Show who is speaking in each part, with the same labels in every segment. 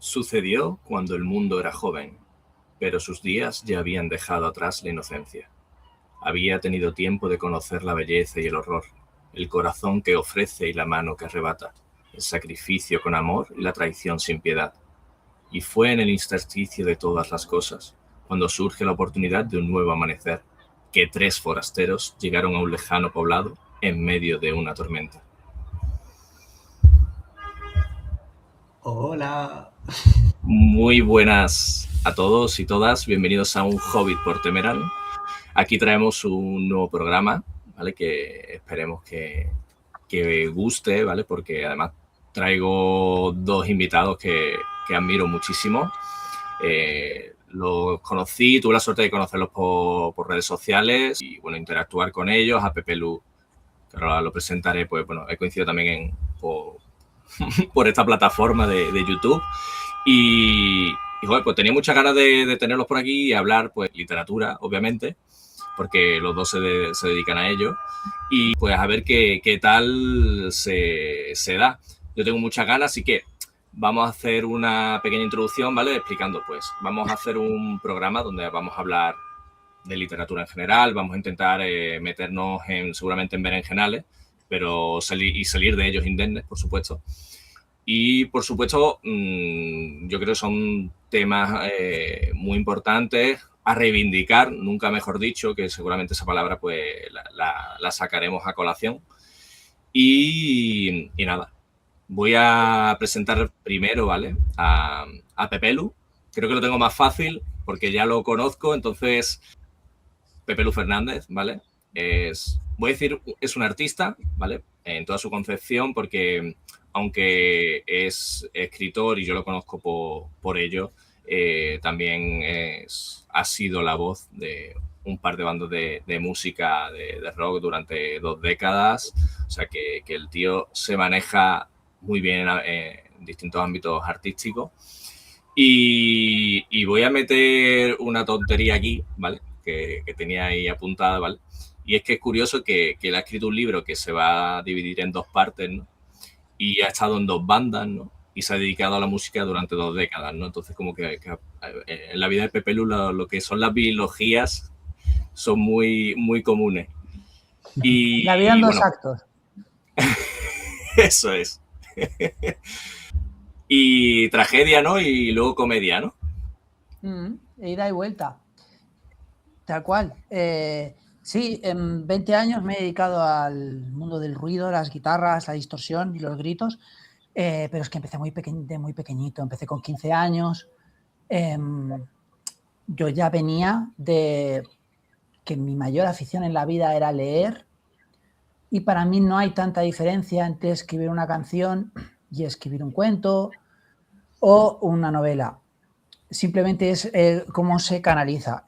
Speaker 1: Sucedió cuando el mundo era joven, pero sus días ya habían dejado atrás la inocencia. Había tenido tiempo de conocer la belleza y el horror, el corazón que ofrece y la mano que arrebata, el sacrificio con amor y la traición sin piedad. Y fue en el intersticio de todas las cosas, cuando surge la oportunidad de un nuevo amanecer, que 3 forasteros llegaron a un lejano poblado en medio de una tormenta.
Speaker 2: Hola.
Speaker 1: Muy buenas a todos y todas, bienvenidos a un Hobbit por Temeral. Aquí traemos un nuevo programa, ¿vale? Que esperemos que guste, ¿vale? Porque además traigo 2 invitados que admiro muchísimo. Los conocí, tuve la suerte de conocerlos por redes sociales y, bueno, interactuar con ellos. A Pepe Lu, que ahora lo presentaré, pues, bueno, he coincidido también por esta plataforma de YouTube. Y joder, pues tenía muchas ganas de tenerlos por aquí y hablar, pues, literatura, obviamente, porque los dos se dedican a ello. Y pues a ver qué tal se da. Yo tengo muchas ganas, así que vamos a hacer una pequeña introducción, ¿vale? Explicando, pues, vamos a hacer un programa donde vamos a hablar de literatura en general, vamos a intentar meternos seguramente en berenjenales, pero salir de ellos indemnes, por supuesto. Y, por supuesto, yo creo que son temas muy importantes a reivindicar, nunca mejor dicho, que seguramente esa palabra pues la sacaremos a colación. Y nada, voy a presentar primero, ¿vale? A Pepe Lu. Creo que lo tengo más fácil porque ya lo conozco, entonces Pepe Lu Fernández, ¿vale? Voy a decir, es un artista, ¿vale? En toda su concepción, porque aunque es escritor y yo lo conozco por ello, también ha sido la voz de un par de bandas de música de rock durante 2 décadas. O sea que el tío se maneja muy bien en distintos ámbitos artísticos. Y voy a meter una tontería aquí, ¿vale? Que tenía ahí apuntada, ¿vale? Y es que es curioso que él ha escrito un libro que se va a dividir en 2 partes, ¿no? Y ha estado en 2 bandas, ¿no? Y se ha dedicado a la música durante 2 décadas, ¿no? Entonces, como que en la vida de Pepe Lu lo que son las biologías son muy, muy comunes. Y
Speaker 3: la vida en 2
Speaker 1: bueno,
Speaker 3: actos.
Speaker 1: Eso es. Y tragedia, ¿no? Y luego comedia, ¿no?
Speaker 3: Ida y vuelta. Tal cual. Sí, en 20 años me he dedicado al mundo del ruido, las guitarras, la distorsión y los gritos, pero es que empecé muy pequeñito, empecé con 15 años. Yo ya venía de que mi mayor afición en la vida era leer, y para mí no hay tanta diferencia entre escribir una canción y escribir un cuento o una novela. Simplemente es cómo se canaliza.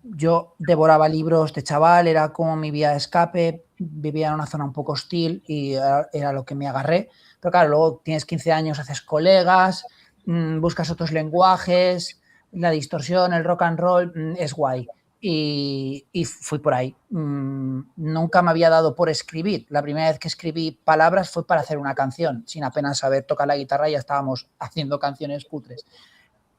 Speaker 3: Yo devoraba libros de chaval, era como mi vía de escape, vivía en una zona un poco hostil y era lo que me agarré. Pero claro, luego tienes 15 años, haces colegas, buscas otros lenguajes, la distorsión, el rock and roll, es guay. Y fui por ahí. Nunca me había dado por escribir. La primera vez que escribí palabras fue para hacer una canción, sin apenas saber tocar la guitarra, ya estábamos haciendo canciones cutres.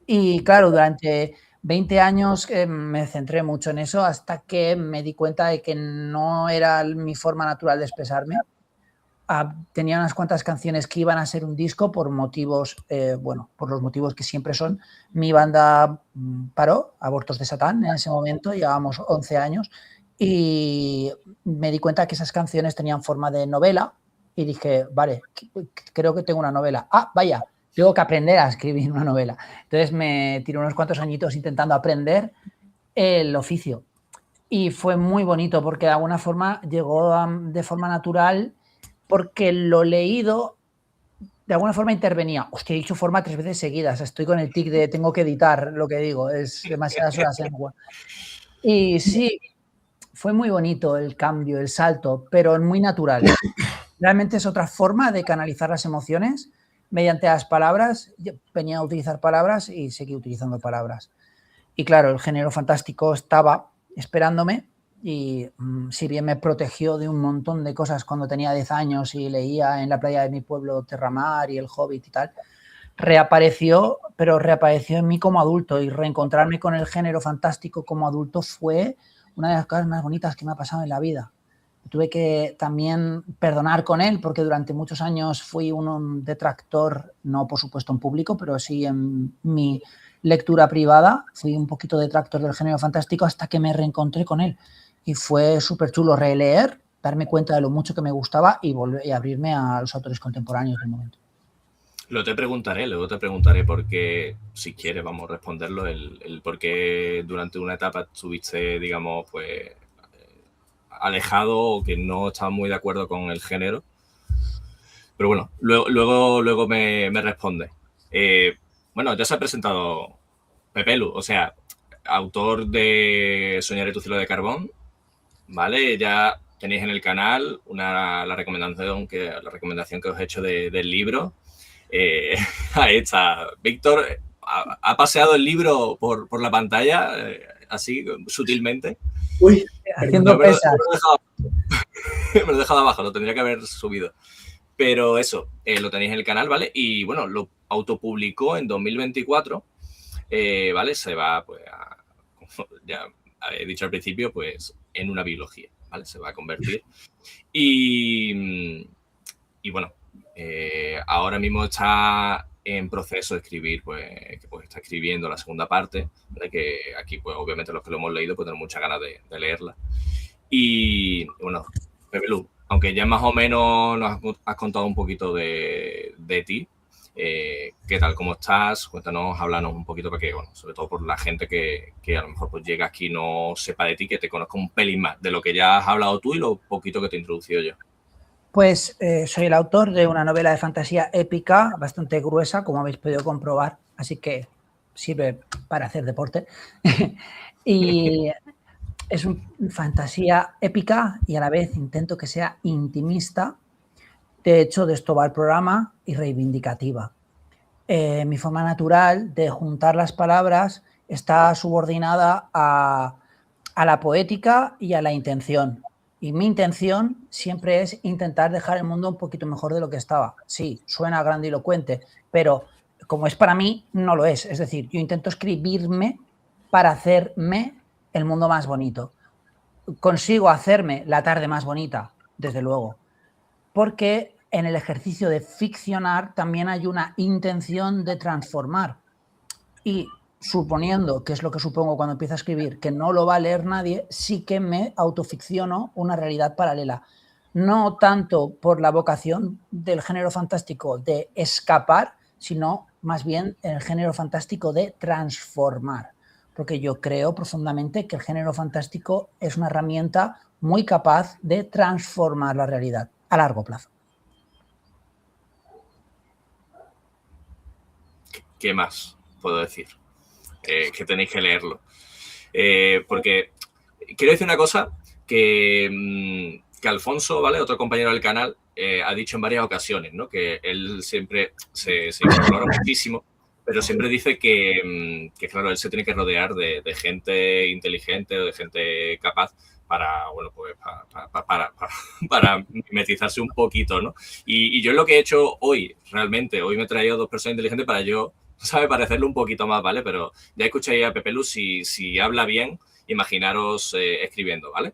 Speaker 3: Y claro, durante 20 años me centré mucho en eso hasta que me di cuenta de que no era mi forma natural de expresarme. Tenía unas cuantas canciones que iban a ser un disco por motivos, por los motivos que siempre son. Mi banda paró, Abortos de Satán, en ese momento, llevábamos 11 años, y me di cuenta que esas canciones tenían forma de novela y dije, vale, creo que tengo una novela. Vaya, tengo que aprender a escribir una novela. Entonces me tiré unos cuantos añitos intentando aprender el oficio. Y fue muy bonito porque de alguna forma llegó de forma natural, porque lo leído de alguna forma intervenía. Hostia, he dicho forma 3 veces seguidas. Estoy con el tic de tengo que editar lo que digo. Es demasiadas horas en agua. Y sí, fue muy bonito el cambio, el salto, pero muy natural. Realmente es otra forma de canalizar las emociones mediante las palabras. Yo venía a utilizar palabras y seguí utilizando palabras. Y claro, el género fantástico estaba esperándome, y si bien me protegió de un montón de cosas cuando tenía 10 años y leía en la playa de mi pueblo Terramar y El Hobbit y tal, reapareció, pero reapareció en mí como adulto, y reencontrarme con el género fantástico como adulto fue una de las cosas más bonitas que me ha pasado en la vida. Tuve que también perdonar con él, porque durante muchos años fui un detractor, no por supuesto en público, pero sí en mi lectura privada, fui un poquito detractor del género fantástico hasta que me reencontré con él. Y fue súper chulo releer, darme cuenta de lo mucho que me gustaba y volver y abrirme a los autores contemporáneos del momento.
Speaker 1: Luego te preguntaré porque, si quieres, vamos a responderlo, el por qué durante una etapa estuviste, digamos, pues alejado o que no estabas muy de acuerdo con el género. Pero bueno, luego me responde. Bueno, ya se ha presentado Pepelu, o sea, autor de Soñaré tu cielo de carbón, ¿vale? Ya tenéis en el canal la recomendación que os he hecho del libro. Ahí está. Víctor ha paseado el libro por la pantalla, así, sutilmente.
Speaker 3: Uy, haciendo pesas.
Speaker 1: Me lo he dejado abajo, lo tendría que haber subido. Pero eso, lo tenéis en el canal, ¿vale? Y bueno, lo autopublicó en 2024, ¿vale? Se va, pues, como ya he dicho al principio, pues, en una biología, ¿vale? Se va a convertir. Y bueno, ahora mismo está en proceso de escribir, pues está escribiendo la segunda parte, ¿vale? Que aquí, pues, obviamente los que lo hemos leído, pues tenemos muchas ganas de leerla. Y bueno, Pepelu, aunque ya más o menos nos has contado un poquito de ti, ¿qué tal? ¿Cómo estás? Cuéntanos, háblanos un poquito para que, bueno, sobre todo por la gente que a lo mejor pues llega aquí y no sepa de ti, que te conozca un pelín más de lo que ya has hablado tú y lo poquito que te he introducido yo.
Speaker 3: Pues soy el autor de una novela de fantasía épica, bastante gruesa, como habéis podido comprobar, así que sirve para hacer deporte. Y es una fantasía épica y a la vez intento que sea intimista. De hecho, de esto va el programa, y reivindicativa. Mi forma natural de juntar las palabras está subordinada a la poética y a la intención. Y mi intención siempre es intentar dejar el mundo un poquito mejor de lo que estaba. Sí, suena grandilocuente, pero como es para mí, no lo es. Es decir, yo intento escribirme para hacerme el mundo más bonito. Consigo hacerme la tarde más bonita, desde luego, porque en el ejercicio de ficcionar también hay una intención de transformar. Y suponiendo, que es lo que supongo cuando empiezo a escribir, que no lo va a leer nadie, sí que me autoficciono una realidad paralela. No tanto por la vocación del género fantástico de escapar, sino más bien el género fantástico de transformar. Porque yo creo profundamente que el género fantástico es una herramienta muy capaz de transformar la realidad a largo plazo.
Speaker 1: ¿Qué más puedo decir? Que tenéis que leerlo. Porque quiero decir una cosa que Alfonso, ¿vale? Otro compañero del canal, ha dicho en varias ocasiones, ¿no? Que él siempre se valora muchísimo, pero siempre dice que, claro, él se tiene que rodear de gente inteligente o de gente capaz para, bueno, pues para mimetizarse un poquito, ¿no? Y yo es lo que he hecho hoy, realmente. Hoy me he traído dos personas inteligentes para yo, sabe, parecerlo un poquito más, ¿vale? Pero ya escucháis a Pepelu, si habla bien, imaginaros escribiendo, ¿vale?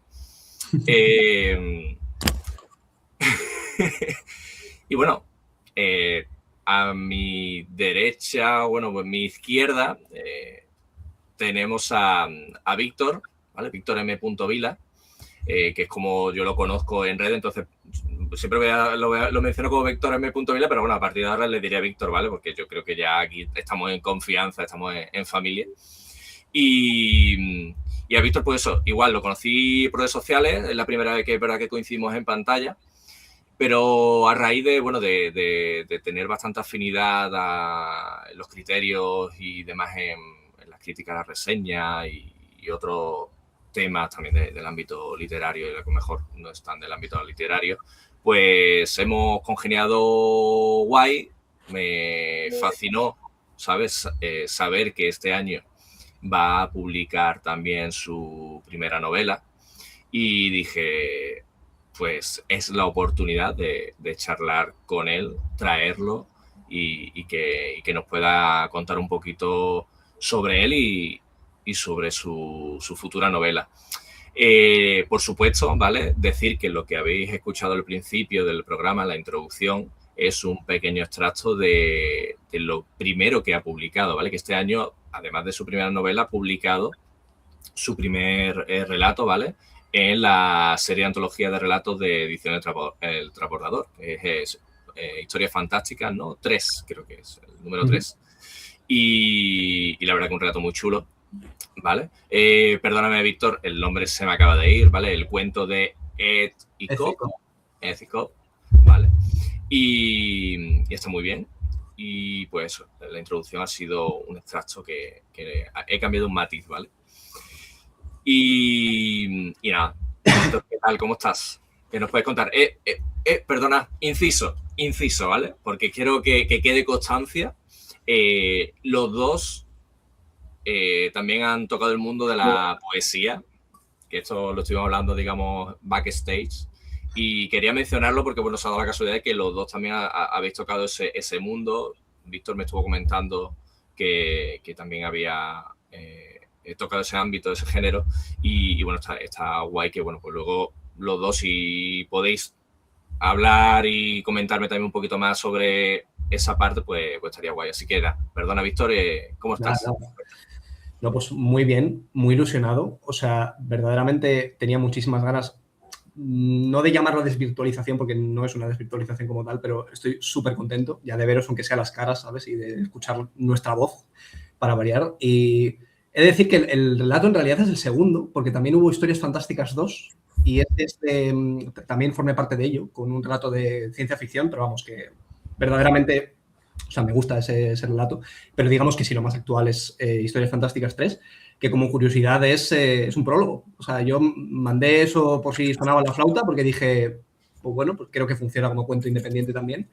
Speaker 1: Y bueno, a mi derecha, bueno, pues mi izquierda, tenemos a Víctor, ¿vale? Víctor M. Vila, que es como yo lo conozco en red, entonces siempre lo menciono como Víctor M. Vila, pero bueno, a partir de ahora le diré a Víctor, ¿vale? Porque yo creo que ya aquí estamos en confianza, estamos en familia. Y a Víctor, pues eso, igual lo conocí por redes sociales, es la primera vez que es verdad que coincidimos en pantalla, pero a raíz de, bueno, de tener bastante afinidad en los criterios y demás en las críticas a la reseña y otros temas también del ámbito literario y lo que mejor no están del ámbito literario, pues hemos congeniado guay. Me fascinó, ¿sabes? Saber que este año va a publicar también su primera novela y dije, pues es la oportunidad de charlar con él, traerlo y que nos pueda contar un poquito sobre él y sobre su futura novela. Por supuesto, ¿vale? Decir que lo que habéis escuchado al principio del programa, la introducción, es un pequeño extracto de lo primero que ha publicado, ¿vale? Que este año, además de su primera novela, ha publicado su primer relato, ¿vale? En la serie de antología de relatos de edición El Transbordador, que es Historias Fantásticas, ¿no? 3, creo que es el número 3. Y la verdad que un relato muy chulo, ¿vale? Perdóname, Víctor, el nombre se me acaba de ir, ¿vale? El cuento de Ed y Cobb, ¿vale? Y está muy bien. Y pues la introducción ha sido un extracto que he cambiado un matiz, ¿vale? Y nada, Víctor, ¿qué tal? ¿Cómo estás? ¿Qué nos puedes contar? Perdona, inciso, ¿vale? Porque quiero que quede constancia. Los dos también han tocado el mundo de la poesía, que esto lo estuvimos hablando, digamos, backstage. Y quería mencionarlo porque, bueno, se ha dado la casualidad de que los dos también habéis tocado ese mundo. Víctor me estuvo comentando que también había tocado ese ámbito, ese género. Y bueno, está guay que, bueno, pues luego los dos, si podéis hablar y comentarme también un poquito más sobre esa parte, pues estaría guay. Así que, perdona, Víctor, ¿cómo estás?
Speaker 2: No, pues muy bien, muy ilusionado. O sea, verdaderamente tenía muchísimas ganas, no de llamarlo desvirtualización, porque no es una desvirtualización como tal, pero estoy súper contento ya de veros, aunque sea las caras, ¿sabes? Y de escuchar nuestra voz para variar. Y he de decir que el relato en realidad es el segundo, porque también hubo Historias Fantásticas 2 y también formé parte de ello, con un relato de ciencia ficción, pero vamos, que verdaderamente... O sea, me gusta ese relato, pero digamos que sí, lo más actual es Historias Fantásticas 3, que como curiosidad es un prólogo. O sea, yo mandé eso por si sonaba la flauta, porque dije, pues bueno, pues creo que funciona como cuento independiente también,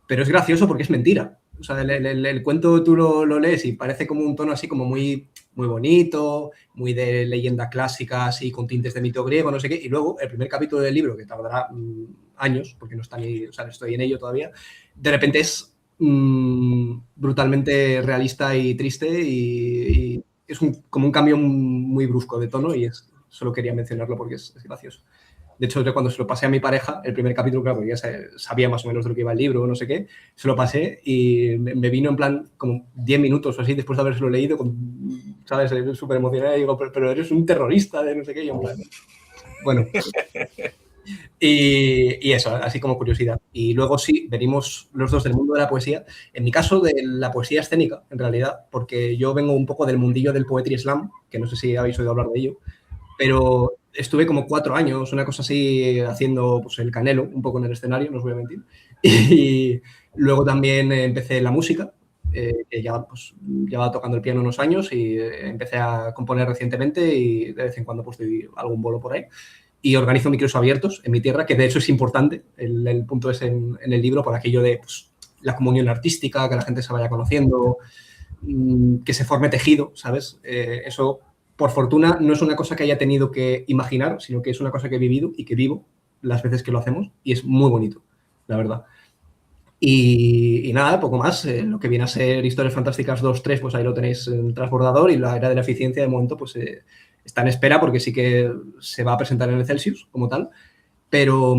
Speaker 2: pero es gracioso porque es mentira. O sea, el cuento tú lo lees y parece como un tono así como muy, muy bonito, muy de leyenda clásica, así con tintes de mito griego, no sé qué, y luego el primer capítulo del libro, que tardará años, porque no está ni, o sea, estoy en ello todavía, de repente es brutalmente realista y triste y es como un cambio muy brusco de tono y solo quería mencionarlo porque es gracioso. De hecho, yo cuando se lo pasé a mi pareja, el primer capítulo, claro, porque ya sabía más o menos de lo que iba el libro o no sé qué, se lo pasé y me vino en plan como 10 minutos o así después de habérselo leído, ¿sabes? Súper emocionado y digo, pero eres un terrorista de no sé qué, y en plan, bueno... Y eso, así como curiosidad. Y luego sí, venimos los dos del mundo de la poesía. En mi caso, de la poesía escénica, en realidad, porque yo vengo un poco del mundillo del poetry slam, que no sé si habéis oído hablar de ello, pero estuve como 4 años, una cosa así, haciendo pues, el Canelo, un poco en el escenario, no os voy a mentir. Y luego también empecé la música, que ya pues, llevaba tocando el piano unos años y empecé a componer recientemente y de vez en cuando pues doy algún bolo por ahí. Y organizo micros abiertos en mi tierra, que de hecho es importante, el punto es en el libro, por aquello de pues, la comunión artística, que la gente se vaya conociendo, que se forme tejido, ¿sabes? Eso, por fortuna, no es una cosa que haya tenido que imaginar, sino que es una cosa que he vivido y que vivo las veces que lo hacemos y es muy bonito, la verdad. Y nada, poco más. Lo que viene a ser Historias Fantásticas 2, 3, pues ahí lo tenéis en el transbordador y la era de la eficiencia de momento pues está en espera porque sí que se va a presentar en el Celsius como tal, pero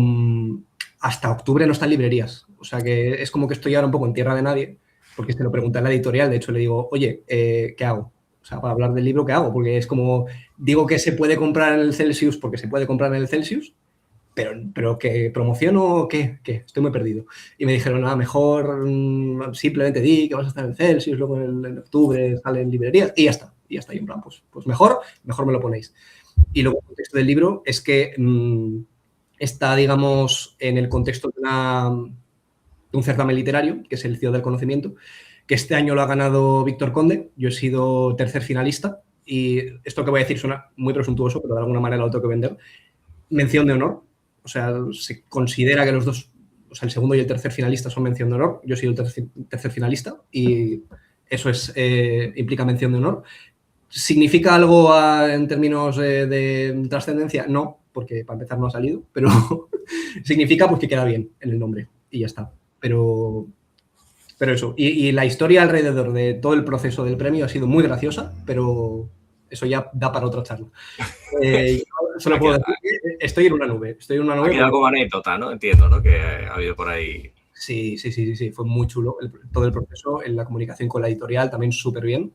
Speaker 2: hasta octubre no está en librerías. O sea que es como que estoy ahora un poco en tierra de nadie porque se lo pregunté a la editorial, de hecho le digo, oye, ¿qué hago? O sea, para hablar del libro, ¿qué hago? Porque es como, digo que se puede comprar en el Celsius porque se puede comprar en el Celsius, pero ¿qué promociono? ¿Qué? Estoy muy perdido. Y me dijeron, nada, mejor simplemente di que vas a estar en el Celsius, luego en octubre sale en librerías y ya está. Y ya está. Y en plan, pues mejor me lo ponéis. Y luego el contexto del libro es que está, digamos, en el contexto de un certamen literario, que es el Ciudad del Conocimiento, que este año lo ha ganado Víctor Conde. Yo he sido tercer finalista y esto que voy a decir suena muy presuntuoso, pero de alguna manera lo tengo que vender. Mención de honor. O sea, se considera que los dos, o sea, el segundo y el tercer finalista son mención de honor. Yo he sido el tercer finalista y eso implica mención de honor. ¿Significa algo en términos de trascendencia? No, porque para empezar no ha salido, pero significa pues que queda bien en el nombre y ya está. Pero Pero eso, y la historia alrededor de todo el proceso del premio ha sido muy graciosa, pero eso ya da para otra charla. Yo solo puedo decir que estoy en una nube.
Speaker 1: Ha quedado como anécdota, ¿no? Entiendo, ¿no? Que ha habido por ahí...
Speaker 2: Sí, fue muy chulo todo el proceso, en la comunicación con la editorial también súper bien.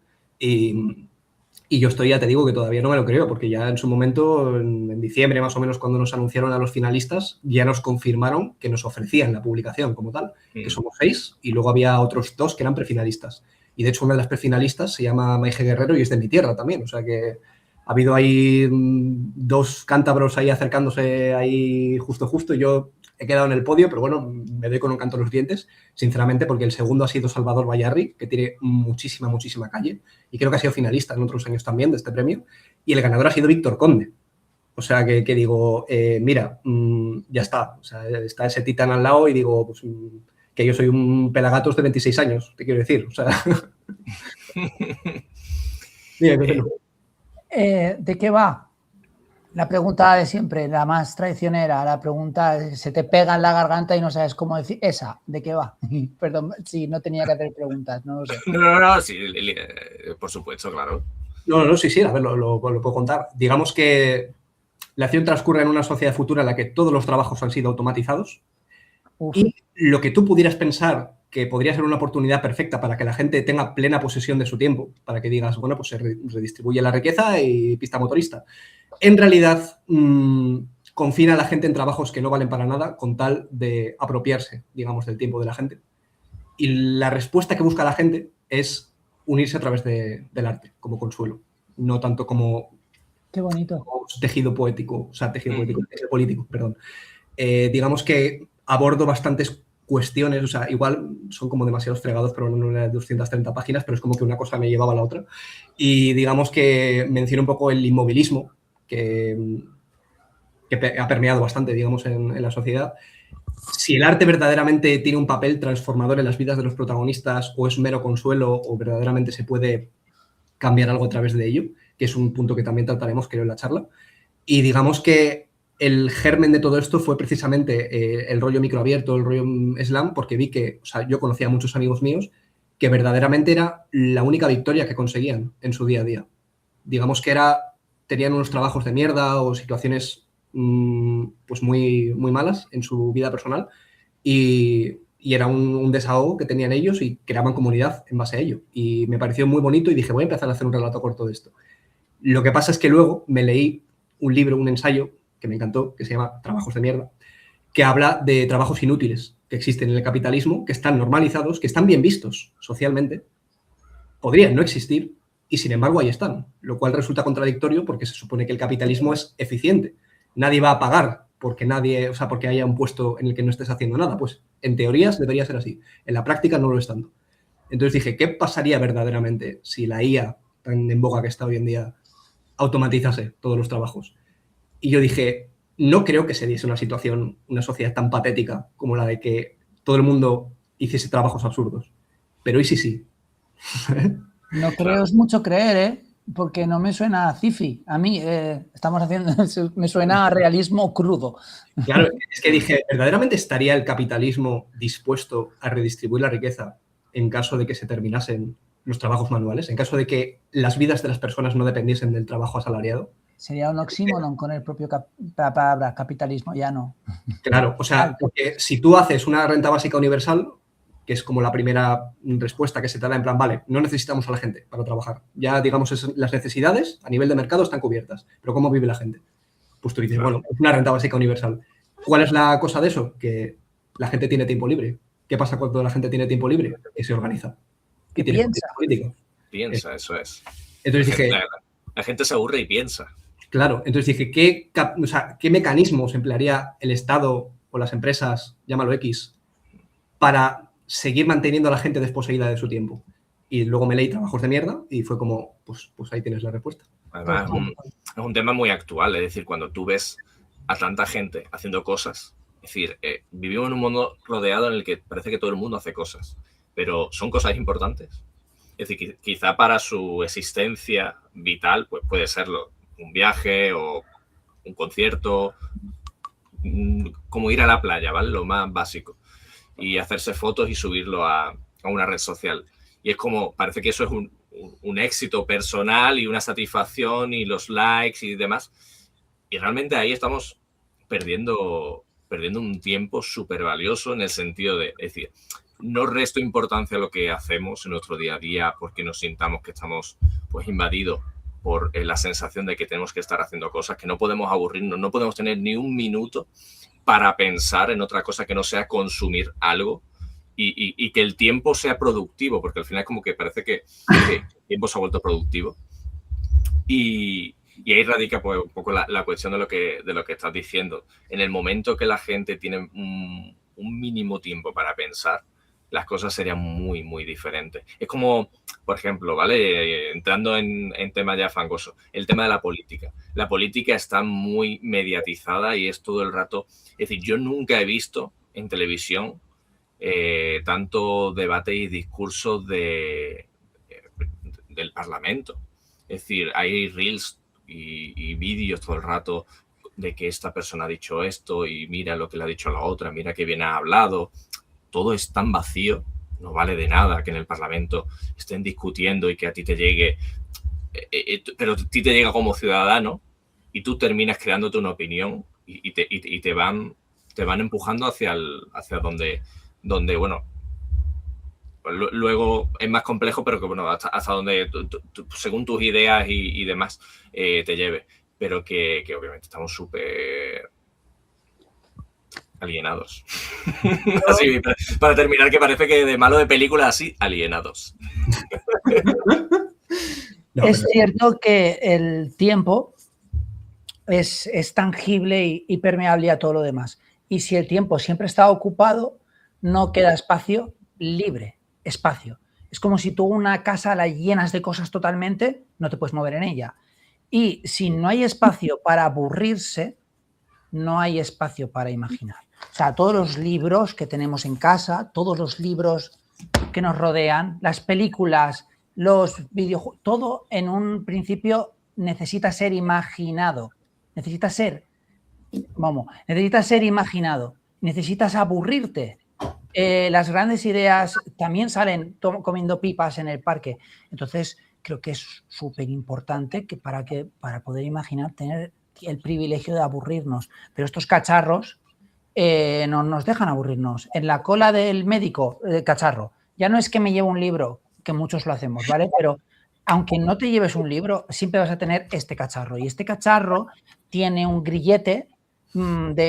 Speaker 2: Y yo ya te digo que todavía no me lo creo, porque ya en su momento, en diciembre más o menos, cuando nos anunciaron a los finalistas, ya nos confirmaron que nos ofrecían la publicación como tal, que somos 6, y luego había otros 2 que eran prefinalistas. Y de hecho una de las prefinalistas se llama Maije Guerrero y es de mi tierra también, o sea que ha habido ahí 2 cántabros ahí acercándose ahí justo, y yo he quedado en el podio, pero bueno, me doy con un canto en los dientes, sinceramente, porque el segundo ha sido Salvador Bayarri, que tiene muchísima calle, y creo que ha sido finalista en otros años también de este premio, y el ganador ha sido Víctor Conde. O sea, que digo, mira, ya está, o sea, está ese titán al lado y digo, pues, que yo soy un pelagatos de 26 años, te quiero decir, o sea...
Speaker 3: ¿De qué va? La pregunta de siempre, la más traicionera, la pregunta, se te pega en la garganta y no sabes cómo decir, esa, ¿de qué va? Perdón, sí, no tenía que hacer preguntas, no lo sé.
Speaker 1: No, sí, por supuesto, claro.
Speaker 2: No, sí, a ver, lo puedo contar. Digamos que la acción transcurre en una sociedad futura en la que todos los trabajos han sido automatizados. Uf. Y lo que tú pudieras pensar que podría ser una oportunidad perfecta para que la gente tenga plena posesión de su tiempo, para que digas, bueno, pues se redistribuye la riqueza y pista motorista. En realidad, confina a la gente en trabajos que no valen para nada con tal de apropiarse, digamos, del tiempo de la gente. Y la respuesta que busca la gente es unirse a través del arte, como consuelo, no tanto como...
Speaker 3: Qué bonito.
Speaker 2: Como tejido poético, o sea, tejido político, perdón. Digamos que abordo bastantes cuestiones, o sea, igual son como demasiados fregados, pero no de 230 páginas, pero es como que una cosa me llevaba a la otra. Y digamos que menciono un poco el inmovilismo que ha permeado bastante, digamos, en la sociedad. Si el arte verdaderamente tiene un papel transformador en las vidas de los protagonistas o es mero consuelo o verdaderamente se puede cambiar algo a través de ello, que es un punto que también trataremos, creo, en la charla. Y digamos que el germen de todo esto fue precisamente el rollo microabierto, el rollo slam, porque vi que, o sea, yo conocía a muchos amigos míos que verdaderamente era la única victoria que conseguían en su día a día. Digamos que tenían unos trabajos de mierda o situaciones pues muy malas en su vida personal y era un desahogo que tenían ellos y creaban comunidad en base a ello. Y me pareció muy bonito y dije, voy a empezar a hacer un relato corto de esto. Lo que pasa es que luego me leí un libro, un ensayo, que me encantó, que se llama Trabajos de mierda, que habla de trabajos inútiles que existen en el capitalismo, que están normalizados, que están bien vistos socialmente, podrían no existir y sin embargo ahí están, lo cual resulta contradictorio porque se supone que el capitalismo es eficiente. Nadie va a pagar porque haya un puesto en el que no estés haciendo nada. Pues en teorías debería ser así, en la práctica no lo es tanto. Entonces dije, ¿qué pasaría verdaderamente si la IA, tan en boga que está hoy en día, automatizase todos los trabajos? Y yo dije, no creo que se diese una sociedad tan patética como la de que todo el mundo hiciese trabajos absurdos. Pero ¿y sí?
Speaker 3: No creo, es mucho creer, ¿eh? Porque no me suena a Cifi. A mí me suena a realismo crudo.
Speaker 2: Claro, es que dije, ¿verdaderamente estaría el capitalismo dispuesto a redistribuir la riqueza en caso de que se terminasen los trabajos manuales? En caso de que las vidas de las personas no dependiesen del trabajo asalariado.
Speaker 3: Sería un oxímoron con el propio palabra capitalismo, ya no.
Speaker 2: Claro, o sea, porque si tú haces una renta básica universal, que es como la primera respuesta que se te da en plan, vale, no necesitamos a la gente para trabajar. Ya, digamos, las necesidades a nivel de mercado están cubiertas. Pero ¿cómo vive la gente? Pues tú dices, bueno, es una renta básica universal. ¿Cuál es la cosa de eso? Que la gente tiene tiempo libre. ¿Qué pasa cuando la gente tiene tiempo libre? Que se organiza.
Speaker 3: Que piensa.
Speaker 1: Piensa, eso es.
Speaker 2: Entonces dije...
Speaker 1: La gente se aburre y piensa.
Speaker 2: Claro, entonces dije, ¿qué mecanismos emplearía el Estado o las empresas, llámalo X, para seguir manteniendo a la gente desposeída de su tiempo? Y luego me leí Trabajos de mierda y fue como, pues ahí tienes la respuesta.
Speaker 1: Además, es un tema muy actual, es decir, cuando tú ves a tanta gente haciendo cosas, es decir, vivimos en un mundo rodeado en el que parece que todo el mundo hace cosas, pero son cosas importantes. Es decir, quizá para su existencia vital, pues puede serlo un viaje o un concierto, como ir a la playa, ¿vale? Lo más básico. Y hacerse fotos y subirlo a a una red social. Y es como, parece que eso es un éxito personal y una satisfacción y los likes y demás. Y realmente ahí estamos perdiendo un tiempo súper valioso en el sentido de, es decir, no resto importancia a lo que hacemos en nuestro día a día porque nos sintamos que estamos pues invadidos por la sensación de que tenemos que estar haciendo cosas, que no podemos aburrirnos, no podemos tener ni un minuto para pensar en otra cosa que no sea consumir algo y que el tiempo sea productivo, porque al final como que parece que el tiempo se ha vuelto productivo. Y ahí radica pues, un poco la cuestión de lo que estás diciendo. En el momento que la gente tiene un mínimo tiempo para pensar, las cosas serían muy, muy diferentes. Es como, por ejemplo, ¿vale? Entrando en temas ya fangosos, el tema de la política. La política está muy mediatizada y es todo el rato... Es decir, yo nunca he visto en televisión tanto debate y discursos del Parlamento. Es decir, hay reels y vídeos todo el rato de que esta persona ha dicho esto y mira lo que le ha dicho a la otra, mira qué bien ha hablado. Todo es tan vacío, no vale de nada que en el Parlamento estén discutiendo y que a ti te llegue, pero a ti te llega como ciudadano y tú terminas creándote una opinión y te van empujando hacia donde bueno, luego es más complejo, pero que bueno, hasta donde según tus ideas y demás te lleve. Pero que obviamente estamos súper alienados. Así, para terminar, que parece que de malo de película, así, alienados.
Speaker 3: No, es cierto que el tiempo es tangible y permeable a todo lo demás. Y si el tiempo siempre está ocupado, no queda espacio libre, espacio. Es como si tú una casa la llenas de cosas totalmente, no te puedes mover en ella. Y si no hay espacio para aburrirse, no hay espacio para imaginar. O sea, todos los libros que tenemos en casa, todos los libros que nos rodean, las películas, los videojuegos, todo en un principio necesita ser imaginado. Necesitas ser imaginado. Necesitas aburrirte. Las grandes ideas también salen comiendo pipas en el parque. Entonces, creo que es súper importante que para poder imaginar, tener el privilegio de aburrirnos. Pero estos cacharros no nos dejan aburrirnos. En la cola del médico, cacharro, ya no es que me lleve un libro, que muchos lo hacemos, ¿vale? Pero aunque no te lleves un libro, siempre vas a tener este cacharro. Y este cacharro tiene un grillete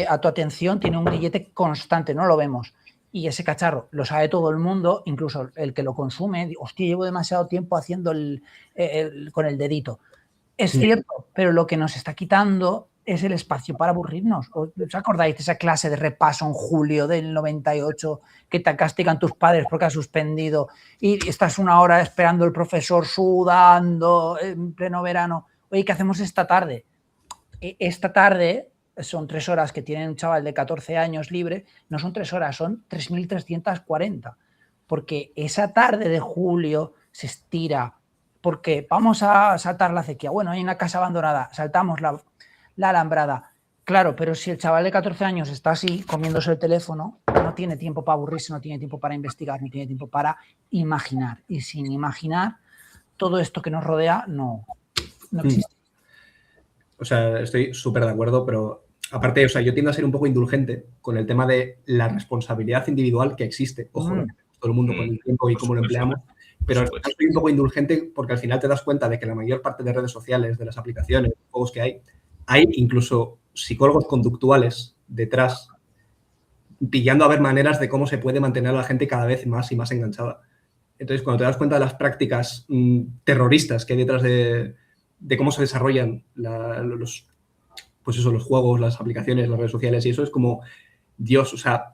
Speaker 3: a tu atención, tiene un grillete constante, no lo vemos. Y ese cacharro lo sabe todo el mundo, incluso el que lo consume. Hostia, llevo demasiado tiempo haciendo con el dedito. Es cierto, pero lo que nos está quitando es el espacio para aburrirnos. ¿Os acordáis de esa clase de repaso en julio del 98 que te castigan tus padres porque has suspendido y estás una hora esperando el profesor sudando en pleno verano? Oye, ¿qué hacemos esta tarde? Esta tarde son 3 horas que tiene un chaval de 14 años libre, no son 3 horas, son 3.340. Porque esa tarde de julio se estira, porque vamos a saltar la acequia. Bueno, hay una casa abandonada, saltamos la alambrada. Claro, pero si el chaval de 14 años está así, comiéndose el teléfono, no tiene tiempo para aburrirse, no tiene tiempo para investigar, no tiene tiempo para imaginar. Y sin imaginar, todo esto que nos rodea no existe.
Speaker 2: O sea, estoy súper de acuerdo, pero aparte, o sea, yo tiendo a ser un poco indulgente con el tema de la responsabilidad individual que existe. Ojo, todo el mundo con el tiempo y cómo lo empleamos. Pero soy un poco indulgente porque al final te das cuenta de que la mayor parte de redes sociales, de las aplicaciones, de juegos que hay incluso psicólogos conductuales detrás pillando a ver maneras de cómo se puede mantener a la gente cada vez más y más enganchada. Entonces, cuando te das cuenta de las prácticas terroristas que hay detrás de cómo se desarrollan los juegos, las aplicaciones, las redes sociales y eso, es como, Dios, o sea,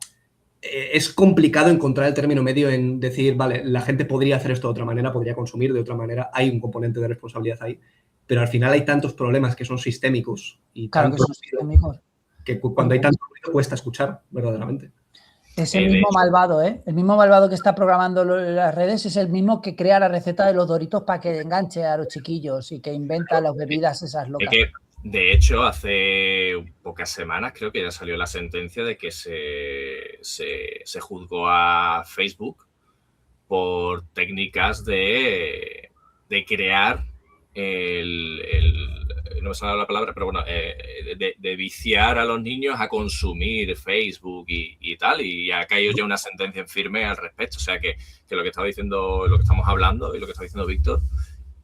Speaker 2: es complicado encontrar el término medio en decir, vale, la gente podría hacer esto de otra manera, podría consumir de otra manera, hay un componente de responsabilidad ahí, pero al final hay tantos problemas que son sistémicos y
Speaker 3: claro que son sistémicos,
Speaker 2: que cuando hay tanto ruido cuesta escuchar verdaderamente.
Speaker 3: Es el mismo malvado, ¿eh? El mismo malvado que está programando las redes es el mismo que crea la receta de los Doritos para que enganche a los chiquillos y que inventa las bebidas esas locas.
Speaker 1: De hecho, hace pocas semanas creo que ya salió la sentencia de que se juzgó a Facebook por técnicas de crear no me sale la palabra, pero bueno, de viciar a los niños a consumir Facebook y tal, y ha caído ya una sentencia en firme al respecto. O sea que lo que estaba diciendo, lo que estamos hablando y lo que está diciendo Víctor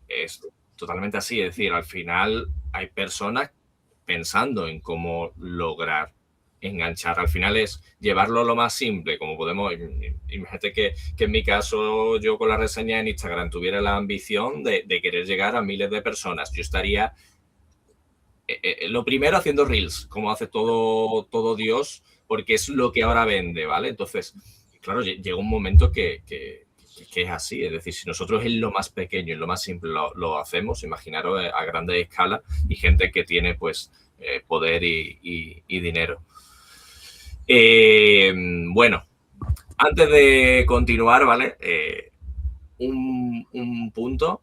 Speaker 1: es totalmente así. Es decir, al final hay personas pensando en cómo lograr enganchar. Al final es llevarlo lo más simple, como podemos. Imagínate que en mi caso yo con la reseña en Instagram tuviera la ambición de querer llegar a miles de personas. Yo estaría lo primero haciendo Reels, como hace todo Dios, porque es lo que ahora vende, ¿vale? Entonces, claro, llega un momento que es así. Es decir, si nosotros en lo más pequeño, en lo más simple lo hacemos, imaginaros a grande escala y gente que tiene pues poder y dinero. Bueno, antes de continuar, ¿vale? Un punto.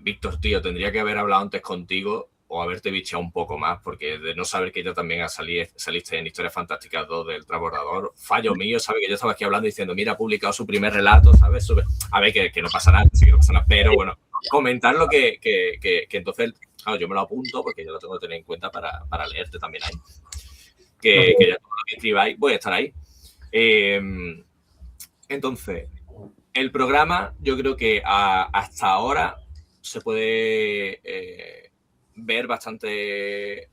Speaker 1: Víctor, tío, tendría que haber hablado antes contigo o haberte bicheado un poco más, porque de no saber que ya también saliste en Historias Fantásticas 2 del Transbordador, fallo mío, ¿sabes? Que yo estaba aquí hablando diciendo, mira, ha publicado su primer relato, ¿sabes? A ver, que no pasa nada, sí que no pasa nada, pero bueno, comentarlo que entonces, claro, yo me lo apunto porque yo lo tengo que tener en cuenta para leerte también ahí. Que ya todo lo que escribáis, voy a estar ahí. Entonces, el programa, yo creo que hasta ahora se puede ver bastante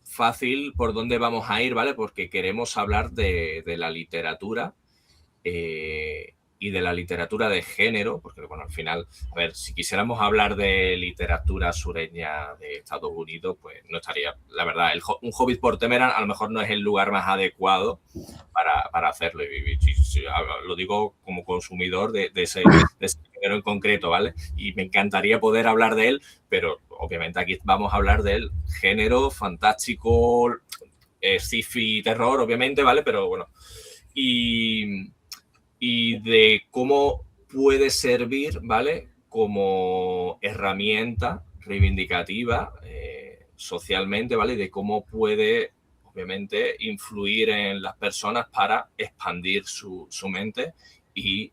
Speaker 1: fácil por dónde vamos a ir, ¿vale? Porque queremos hablar de la literatura y de la literatura de género, porque, bueno, al final, a ver, si quisiéramos hablar de literatura sureña de Estados Unidos, pues no estaría, la verdad, un Hobbit por Temeran a lo mejor no es el lugar más adecuado para hacerlo. Y lo digo como consumidor de ese género en concreto, ¿vale? Y me encantaría poder hablar de él, pero obviamente aquí vamos a hablar del género fantástico, sci-fi, terror, obviamente, ¿vale? Pero bueno, y de cómo puede servir, ¿vale? Como herramienta reivindicativa socialmente, ¿vale? De cómo puede, obviamente, influir en las personas para expandir su mente y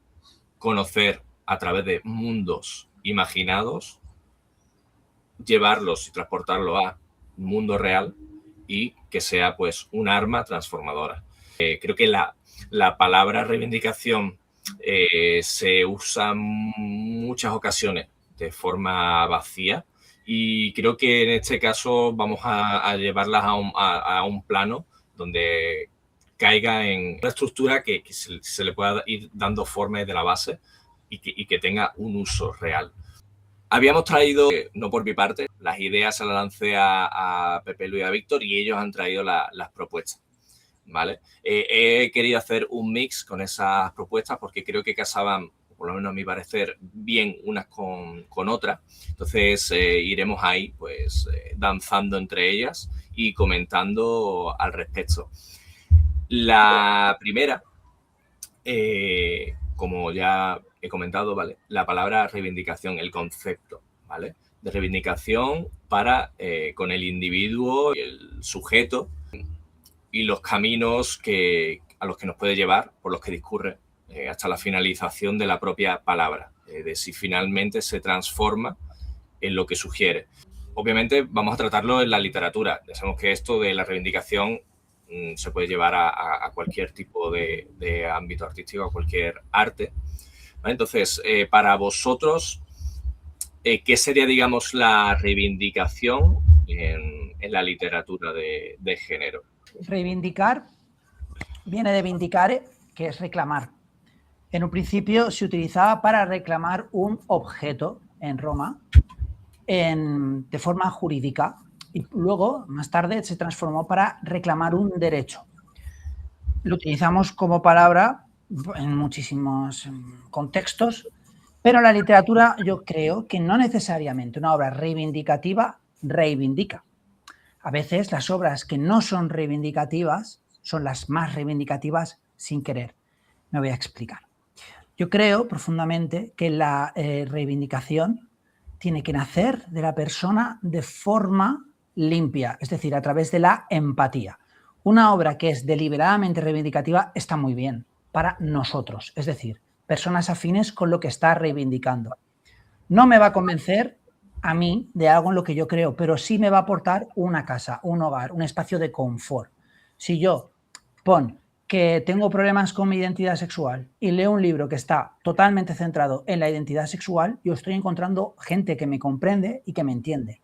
Speaker 1: conocer a través de mundos imaginados, llevarlos y transportarlos a un mundo real y que sea, pues, un arma transformadora. Creo que la palabra reivindicación se usa en muchas ocasiones de forma vacía y creo que en este caso vamos a llevarlas a un plano donde caiga en una estructura que se le pueda ir dando forma de la base y que tenga un uso real. Habíamos traído, no por mi parte, las ideas se las lancé a Pepe Lu y a Víctor y ellos han traído las propuestas. ¿Vale? He querido hacer un mix con esas propuestas porque creo que casaban, por lo menos a mi parecer, bien unas con otras. Entonces iremos ahí pues danzando entre ellas y comentando al respecto. La primera, como ya he comentado, ¿vale? La palabra reivindicación, el concepto, ¿vale? De reivindicación para con el individuo y el sujeto y los caminos a los que nos puede llevar, por los que discurre, hasta la finalización de la propia palabra, de si finalmente se transforma en lo que sugiere. Obviamente vamos a tratarlo en la literatura. Ya sabemos que esto de la reivindicación se puede llevar a cualquier tipo de ámbito artístico, a cualquier arte. ¿Vale? Entonces, para vosotros, ¿qué sería, digamos, la reivindicación en la literatura de género?
Speaker 3: Reivindicar viene de vindicare, que es reclamar. En un principio se utilizaba para reclamar un objeto en Roma de forma jurídica y luego, más tarde, se transformó para reclamar un derecho. Lo utilizamos como palabra en muchísimos contextos, pero la literatura yo creo que no necesariamente una obra reivindicativa reivindica. A veces las obras que no son reivindicativas son las más reivindicativas sin querer. Me voy a explicar. Yo creo profundamente que la reivindicación tiene que nacer de la persona de forma limpia, es decir, a través de la empatía. Una obra que es deliberadamente reivindicativa está muy bien para nosotros, es decir, personas afines con lo que está reivindicando. No me va a convencer a mí de algo en lo que yo creo, pero sí me va a aportar una casa, un hogar, un espacio de confort. Si yo pon que tengo problemas con mi identidad sexual y leo un libro que está totalmente centrado en la identidad sexual, yo estoy encontrando gente que me comprende y que me entiende.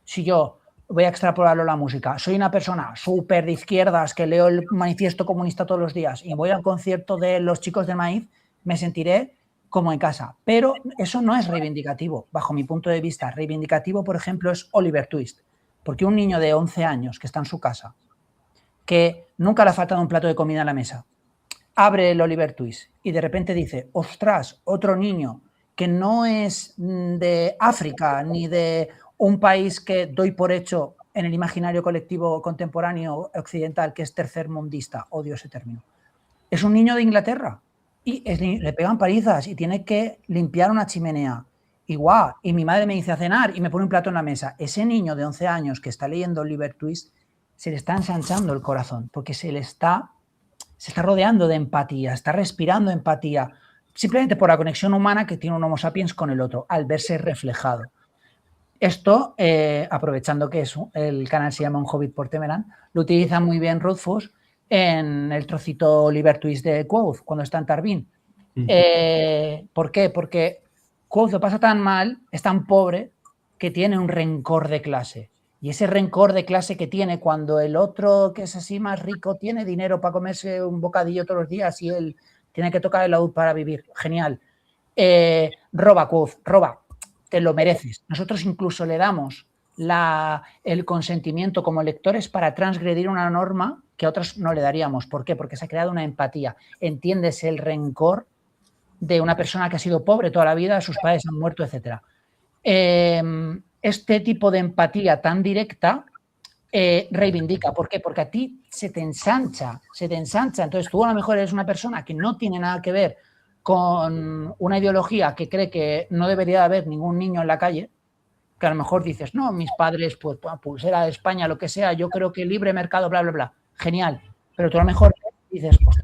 Speaker 3: Si yo voy a extrapolarlo a la música, soy una persona súper de izquierdas que leo el manifiesto comunista todos los días y voy a un concierto de Los Chicos del Maíz, me sentiré como en casa. Pero eso no es reivindicativo, bajo mi punto de vista. Reivindicativo, por ejemplo, es Oliver Twist, porque un niño de 11 años que está en su casa, que nunca le ha faltado un plato de comida en la mesa, abre el Oliver Twist y de repente dice, ostras, otro niño que no es de África ni de un país que doy por hecho en el imaginario colectivo contemporáneo occidental, que es tercermundista, odio ese término. Es un niño de Inglaterra y le pegan palizas y tiene que limpiar una chimenea. Y guau, y mi madre me dice a cenar y me pone un plato en la mesa. Ese niño de 11 años que está leyendo Oliver Twist se le está ensanchando el corazón porque se está rodeando de empatía, está respirando empatía, simplemente por la conexión humana que tiene un Homo sapiens con el otro, al verse reflejado. Esto, aprovechando que el canal se llama Un Hobbit por Temerán, lo utiliza muy bien Rothfuss en el trocito Oliver Twist de Quoth, cuando está en Tarbin. ¿Por qué? Porque Quoth lo pasa tan mal, es tan pobre, que tiene un rencor de clase. Y ese rencor de clase que tiene cuando el otro, que es así más rico, tiene dinero para comerse un bocadillo todos los días y él tiene que tocar el laúd para vivir. Genial. Roba, Quoth, roba. Te lo mereces. Nosotros incluso le damos el consentimiento como lectores para transgredir una norma que a otros no le daríamos. ¿Por qué? Porque se ha creado una empatía. Entiendes el rencor de una persona que ha sido pobre toda la vida, sus padres han muerto, etc. Este tipo de empatía tan directa reivindica. ¿Por qué? Porque a ti se te ensancha. Entonces tú a lo mejor eres una persona que no tiene nada que ver con una ideología que cree que no debería haber ningún niño en la calle, que a lo mejor dices, no, mis padres, pues era de España, lo que sea, yo creo que libre mercado, bla, bla, bla. Genial. Pero tú a lo mejor dices, pues,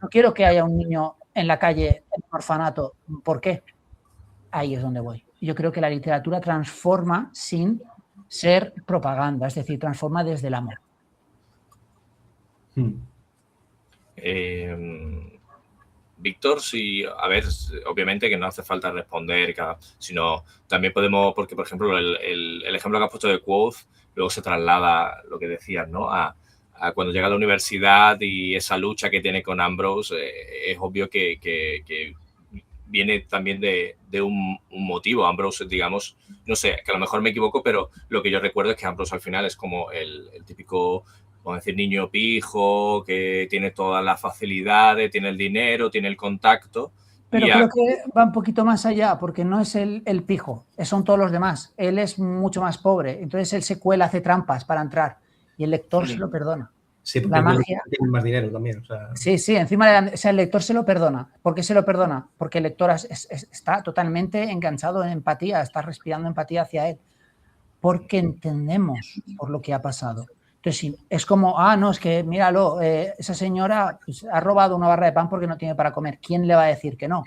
Speaker 3: no quiero que haya un niño en la calle, en un orfanato. ¿Por qué? Ahí es donde voy. Yo creo que la literatura transforma sin ser propaganda, es decir, transforma desde el amor.
Speaker 1: Víctor, sí, a ver, obviamente que no hace falta responder, sino también podemos, porque por ejemplo el ejemplo que has puesto de Quoth luego se traslada, lo que decías, ¿no? A cuando llega a la universidad y esa lucha que tiene con Ambrose, es obvio que viene también de un motivo. Ambrose, digamos, no sé, que a lo mejor me equivoco, pero lo que yo recuerdo es que Ambrose al final es como el típico, vamos a decir, niño pijo, que tiene todas las facilidades, tiene el dinero, tiene el contacto.
Speaker 3: Pero creo que va un poquito más allá, porque no es el pijo, son todos los demás. Él es mucho más pobre, entonces él se cuela, hace trampas para entrar y el lector se lo perdona.
Speaker 2: Sí, porque
Speaker 3: la magia
Speaker 2: tiene más dinero también. O sea...
Speaker 3: Sí, encima el lector se lo perdona. ¿Por qué se lo perdona? Porque el lector está totalmente enganchado en empatía, está respirando empatía hacia él. Porque entendemos por lo que ha pasado. Entonces, es como, no, es que míralo, esa señora pues, ha robado una barra de pan porque no tiene para comer. ¿Quién le va a decir que no?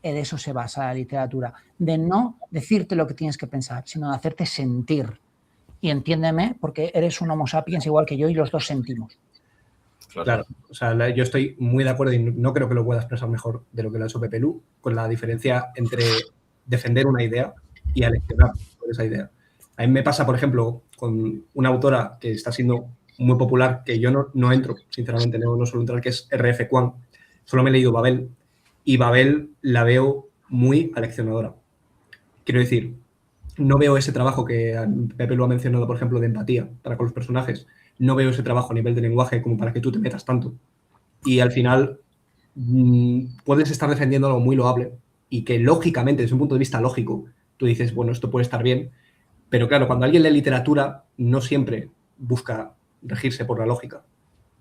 Speaker 3: De eso se basa la literatura. De no decirte lo que tienes que pensar, sino de hacerte sentir. Y entiéndeme, porque eres un homo sapiens igual que yo y los dos sentimos.
Speaker 2: Claro, o sea, yo estoy muy de acuerdo y no creo que lo pueda expresar mejor de lo que lo ha hecho Pepe Lu, con la diferencia entre defender una idea y aleccionar por esa idea. A mí me pasa, por ejemplo, con una autora que está siendo muy popular, que yo no entro, sinceramente, no suelo entrar, que es R.F. Kuang. Solo me he leído Babel y Babel la veo muy aleccionadora. Quiero decir, no veo ese trabajo que Pepe lo ha mencionado, por ejemplo, de empatía para con los personajes. No veo ese trabajo a nivel de lenguaje como para que tú te metas tanto. Y al final puedes estar defendiendo algo muy loable y que lógicamente, desde un punto de vista lógico, tú dices, bueno, esto puede estar bien. Pero claro, cuando alguien lee literatura, no siempre busca regirse por la lógica.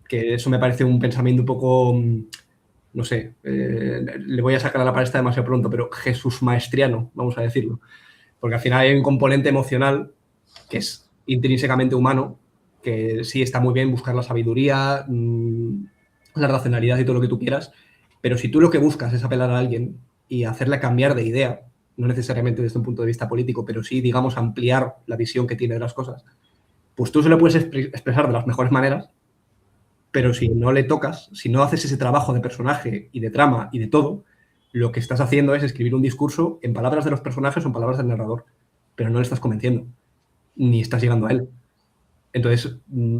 Speaker 2: Que eso me parece un pensamiento un poco, no sé, le voy a sacar a la palestra demasiado pronto, pero Jesús maestriano, vamos a decirlo. Porque al final hay un componente emocional que es intrínsecamente humano, que sí está muy bien buscar la sabiduría, la racionalidad y todo lo que tú quieras, Pero si tú lo que buscas es apelar a alguien y hacerle cambiar de idea, no necesariamente desde un punto de vista político, pero sí, digamos, ampliar la visión que tiene de las cosas, pues tú se lo puedes expresar de las mejores maneras, pero si no le tocas, si no haces ese trabajo de personaje y de trama y de todo, lo que estás haciendo es escribir un discurso en palabras de los personajes o en palabras del narrador, pero no le estás convenciendo, ni estás llegando a él. Entonces,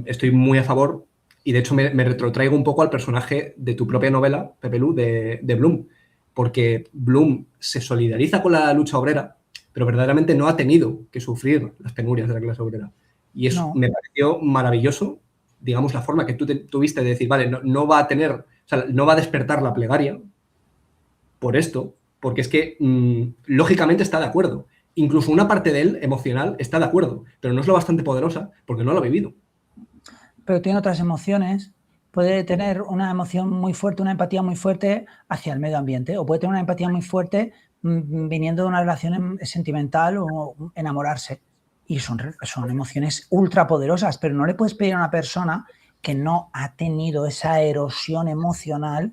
Speaker 2: estoy muy a favor y de hecho me retrotraigo un poco al personaje de tu propia novela, Pepe Lu, de Bloom, porque Bloom se solidariza con la lucha obrera, pero verdaderamente no ha tenido que sufrir las penurias de la clase obrera. Y eso
Speaker 3: No.
Speaker 2: me pareció maravilloso, digamos, la forma que tú tuviste de decir, vale, no va a tener, o sea, no va a despertar la plegaria por esto, porque es que lógicamente está de acuerdo. Incluso una parte de él, emocional, está de acuerdo, pero no es lo bastante poderosa porque no lo ha vivido.
Speaker 3: Pero tiene otras emociones. Puede tener una emoción muy fuerte, una empatía muy fuerte hacia el medio ambiente, o puede tener una empatía muy fuerte viniendo de una relación sentimental o enamorarse. Y son emociones ultra poderosas, pero no le puedes pedir a una persona que no ha tenido esa erosión emocional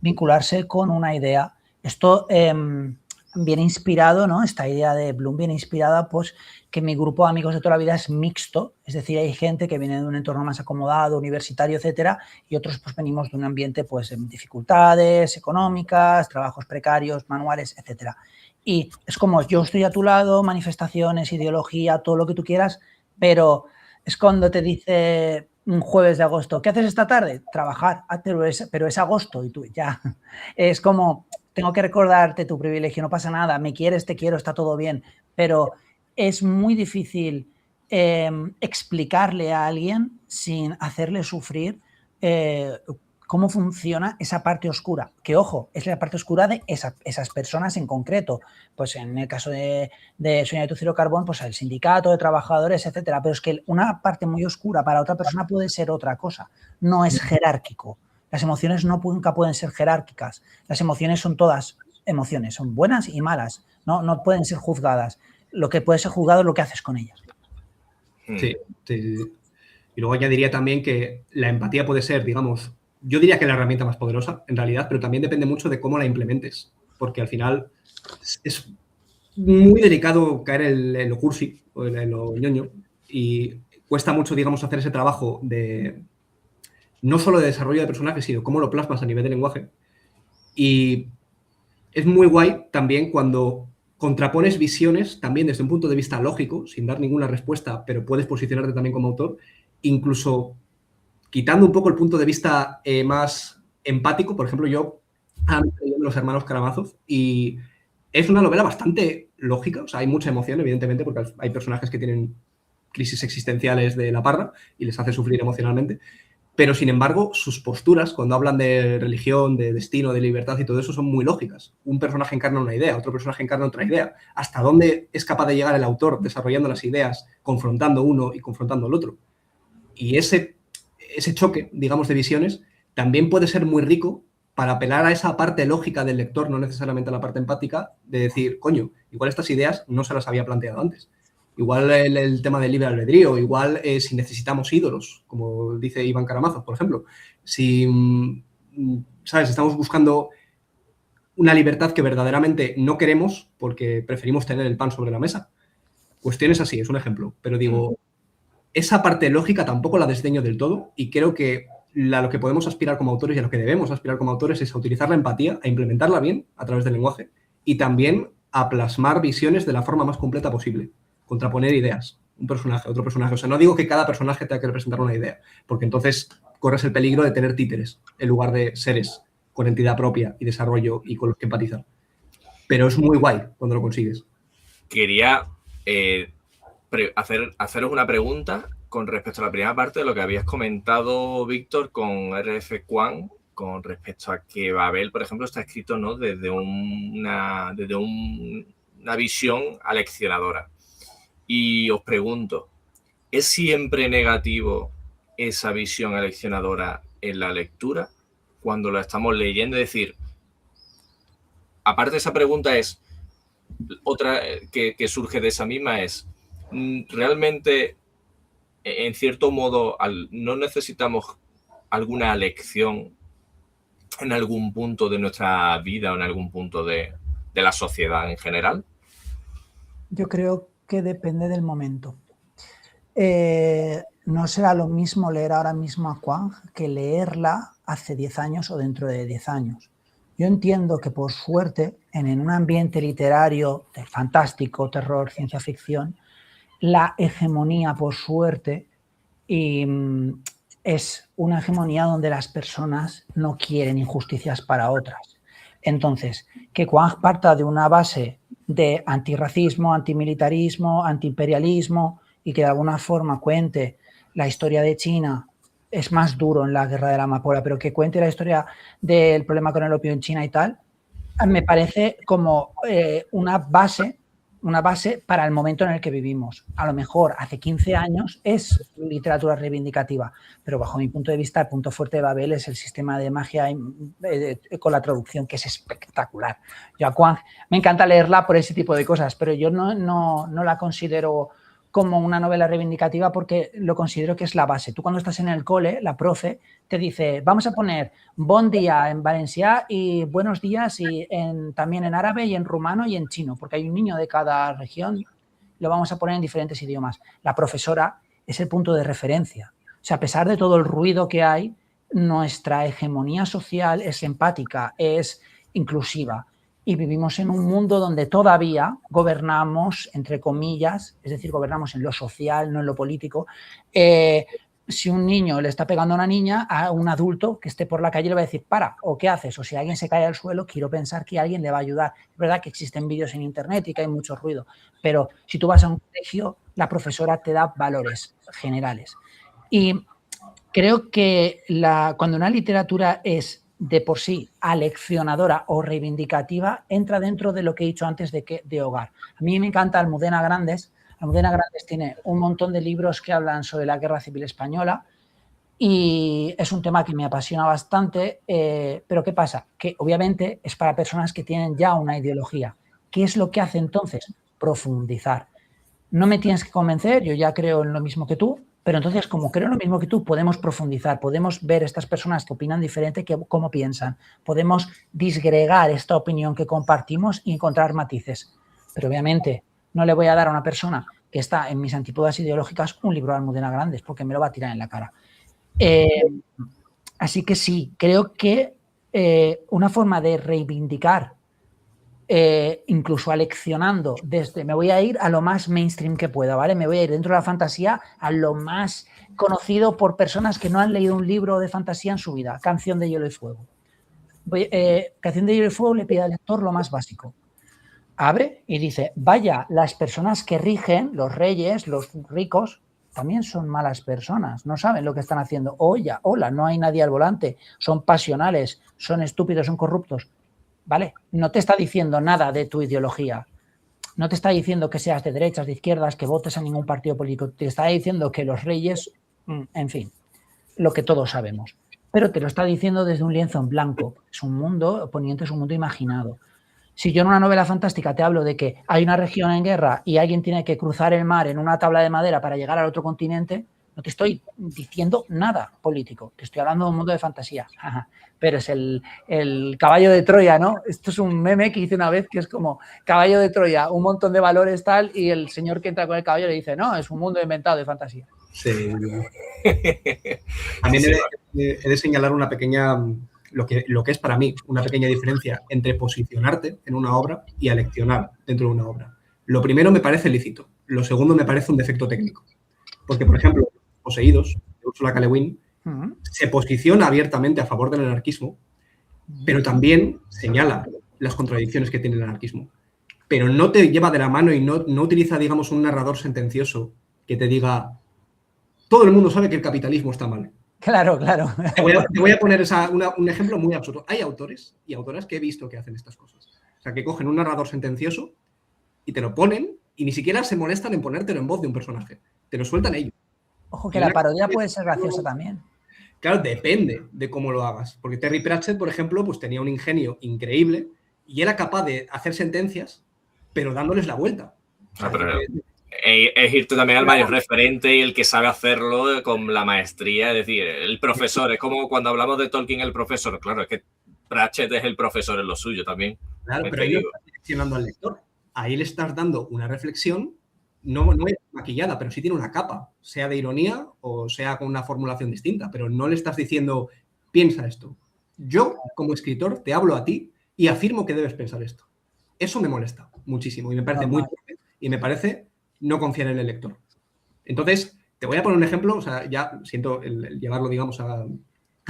Speaker 3: vincularse con una idea. Esto viene inspirado, ¿no? Esta idea de Bloom viene inspirada, pues, que mi grupo de amigos de toda la vida es mixto, es decir, hay gente que viene de un entorno más acomodado, universitario, etcétera, y otros pues venimos de un ambiente pues en dificultades económicas, trabajos precarios, manuales, etcétera. Y es como yo estoy a tu lado, manifestaciones, ideología, todo lo que tú quieras, pero es cuando te dice un jueves de agosto, ¿qué haces esta tarde? Trabajar, pero es agosto y tú ya. Es como, tengo que recordarte tu privilegio, no pasa nada, me quieres, te quiero, está todo bien, pero es muy difícil explicarle a alguien sin hacerle sufrir cómo funciona esa parte oscura. Que, ojo, es la parte oscura de esas personas en concreto. Pues en el caso de Sueña de tu Cero Carbón, pues el sindicato de trabajadores, etcétera. Pero es que una parte muy oscura para otra persona puede ser otra cosa. No es jerárquico. Las emociones nunca pueden ser jerárquicas. Las emociones son todas emociones, son buenas y malas. No pueden ser juzgadas. Lo que puede ser juzgado es lo que haces con ellas.
Speaker 2: Sí, sí. Y luego añadiría también que la empatía puede ser, digamos, yo diría que la herramienta más poderosa, en realidad, pero también depende mucho de cómo la implementes, porque al final es muy delicado caer en lo cursi o en lo ñoño y cuesta mucho, digamos, hacer ese trabajo de no solo de desarrollo de personajes, sino cómo lo plasmas a nivel de lenguaje. Y es muy guay también cuando contrapones visiones también desde un punto de vista lógico, sin dar ninguna respuesta, pero puedes posicionarte también como autor, incluso quitando un poco el punto de vista más empático. Por ejemplo, yo leyendo Los Hermanos Karamazov y es una novela bastante lógica, o sea, hay mucha emoción, evidentemente, porque hay personajes que tienen crisis existenciales de la parra y les hace sufrir emocionalmente, pero sin embargo, sus posturas, cuando hablan de religión, de destino, de libertad y todo eso, son muy lógicas. Un personaje encarna una idea, otro personaje encarna otra idea. ¿Hasta dónde es capaz de llegar el autor desarrollando las ideas, confrontando uno y confrontando al otro? Y ese choque, digamos, de visiones también puede ser muy rico para apelar a esa parte lógica del lector, no necesariamente a la parte empática, de decir, coño, igual estas ideas no se las había planteado antes. Igual el tema del libre albedrío, igual si necesitamos ídolos, como dice Iván Karamazov, por ejemplo. Si, ¿sabes? Estamos buscando una libertad que verdaderamente no queremos porque preferimos tener el pan sobre la mesa. Cuestiones así, es un ejemplo. Pero digo, esa parte lógica tampoco la desdeño del todo y creo que a lo que podemos aspirar como autores y a lo que debemos aspirar como autores es a utilizar la empatía, a implementarla bien a través del lenguaje y también a plasmar visiones de la forma más completa posible. Contraponer ideas, un personaje, otro personaje. O sea, no digo que cada personaje tenga que representar una idea, porque entonces corres el peligro de tener títeres en lugar de seres con entidad propia y desarrollo y con los que empatizar. Pero es muy guay cuando lo consigues.
Speaker 1: Quería haceros una pregunta con respecto a la primera parte de lo que habías comentado, Víctor, con RF Quan, con respecto a que Babel, por ejemplo, está escrito, ¿no?, desde una visión aleccionadora. Y os pregunto, ¿es siempre negativo esa visión aleccionadora en la lectura cuando lo estamos leyendo? Es decir, aparte de esa pregunta es, otra que surge de esa misma es, ¿realmente, en cierto modo, no necesitamos alguna lección en algún punto de nuestra vida o en algún punto de la sociedad en general?
Speaker 3: Yo creo que depende del momento. No será lo mismo leer ahora mismo a Quang que leerla hace 10 años o dentro de 10 años. Yo entiendo que, por suerte, en un ambiente literario de fantástico, terror, ciencia ficción, la hegemonía, por suerte, es una hegemonía donde las personas no quieren injusticias para otras. Entonces, que Quang parta de una base de antirracismo, antimilitarismo, antiimperialismo y que de alguna forma cuente la historia de China, es más duro en la guerra de la amapola, pero que cuente la historia del problema con el opio en China y tal, me parece como una base para el momento en el que vivimos. A lo mejor hace 15 años es literatura reivindicativa, pero bajo mi punto de vista el punto fuerte de Babel es el sistema de magia con la traducción, que es espectacular. Yo a Quang me encanta leerla por ese tipo de cosas, pero yo no la considero como una novela reivindicativa porque lo considero que es la base. Tú cuando estás en el cole, la profe te dice, vamos a poner bon día en valencià y buenos días y también en árabe y en rumano y en chino, porque hay un niño de cada región, lo vamos a poner en diferentes idiomas. La profesora es el punto de referencia. O sea, a pesar de todo el ruido que hay, nuestra hegemonía social es empática, es inclusiva. Y vivimos en un mundo donde todavía gobernamos, entre comillas, es decir, gobernamos en lo social, no en lo político. Si un niño le está pegando a una niña, a un adulto que esté por la calle le va a decir, para, o ¿qué haces? O si alguien se cae al suelo, quiero pensar que alguien le va a ayudar. Es verdad que existen vídeos en internet y que hay mucho ruido, pero si tú vas a un colegio, la profesora te da valores generales. Y creo que cuando una literatura es de por sí aleccionadora o reivindicativa, entra dentro de lo que he dicho antes de hogar. A mí me encanta Almudena Grandes. Almudena Grandes tiene un montón de libros que hablan sobre la Guerra Civil Española y es un tema que me apasiona bastante, pero ¿qué pasa? Que obviamente es para personas que tienen ya una ideología. ¿Qué es lo que hace entonces? Profundizar. No me tienes que convencer, yo ya creo en lo mismo que tú, pero entonces, como creo lo mismo que tú, podemos profundizar, podemos ver estas personas que opinan diferente, cómo piensan, podemos disgregar esta opinión que compartimos y encontrar matices. Pero obviamente no le voy a dar a una persona que está en mis antípodas ideológicas un libro de Almudena Grandes porque me lo va a tirar en la cara. Así que sí, creo que una forma de reivindicar, incluso aleccionando desde, me voy a ir a lo más mainstream que pueda, ¿vale? Me voy a ir dentro de la fantasía a lo más conocido por personas que no han leído un libro de fantasía en su vida, Canción de Hielo y Fuego. Canción de Hielo y Fuego le pide al lector lo más básico. Abre y dice, vaya, las personas que rigen, los reyes, los ricos, también son malas personas, no saben lo que están haciendo. Oye, hola, no hay nadie al volante, son pasionales, son estúpidos, son corruptos. ¿Vale? No te está diciendo nada de tu ideología. No te está diciendo que seas de derechas, de izquierdas, que votes a ningún partido político. Te está diciendo que los reyes, en fin, lo que todos sabemos. Pero te lo está diciendo desde un lienzo en blanco. Es un mundo, Poniente es un mundo imaginado. Si yo en una novela fantástica te hablo de que hay una región en guerra y alguien tiene que cruzar el mar en una tabla de madera para llegar al otro continente, no te estoy diciendo nada político. Te estoy hablando de un mundo de fantasía. Pero es el caballo de Troya, ¿no? Esto es un meme que hice una vez que es como caballo de Troya, un montón de valores tal, y el señor que entra con el caballo le dice, no, es un mundo inventado de fantasía.
Speaker 2: Sí. También he de señalar una pequeña, lo que es para mí, una pequeña diferencia entre posicionarte en una obra y aleccionar dentro de una obra. Lo primero me parece lícito, lo segundo me parece un defecto técnico. Porque, por ejemplo, Poseídos, de Ursula K. Le Guin, se posiciona abiertamente a favor del anarquismo, pero también señala las contradicciones que tiene el anarquismo. Pero no te lleva de la mano y no utiliza, digamos, un narrador sentencioso que te diga, todo el mundo sabe que el capitalismo está mal.
Speaker 3: Claro, claro.
Speaker 2: Te voy a poner un ejemplo muy absurdo. Hay autores y autoras que he visto que hacen estas cosas. O sea, que cogen un narrador sentencioso y te lo ponen y ni siquiera se molestan en ponértelo en voz de un personaje. Te lo sueltan ellos.
Speaker 3: Ojo, que la parodia puede ser graciosa también.
Speaker 2: Claro, depende de cómo lo hagas. Porque Terry Pratchett, por ejemplo, pues tenía un ingenio increíble y era capaz de hacer sentencias, pero dándoles la vuelta.
Speaker 1: Pero es irte también al mayor referente y el que sabe hacerlo con la maestría. Es decir, el profesor, es como cuando hablamos de Tolkien, el profesor. Claro, es que Pratchett es el profesor en lo suyo también.
Speaker 2: Claro, pero ahí no estás direccionando al lector. Ahí le estás dando una reflexión, no es maquillada, pero sí tiene una capa, sea de ironía o sea con una formulación distinta, pero no le estás diciendo, piensa esto. Yo, como escritor, te hablo a ti y afirmo que debes pensar esto. Eso me molesta muchísimo y me parece muy fuerte y me parece no confiar en el lector. Entonces, te voy a poner un ejemplo, o sea, ya siento el llevarlo, digamos, a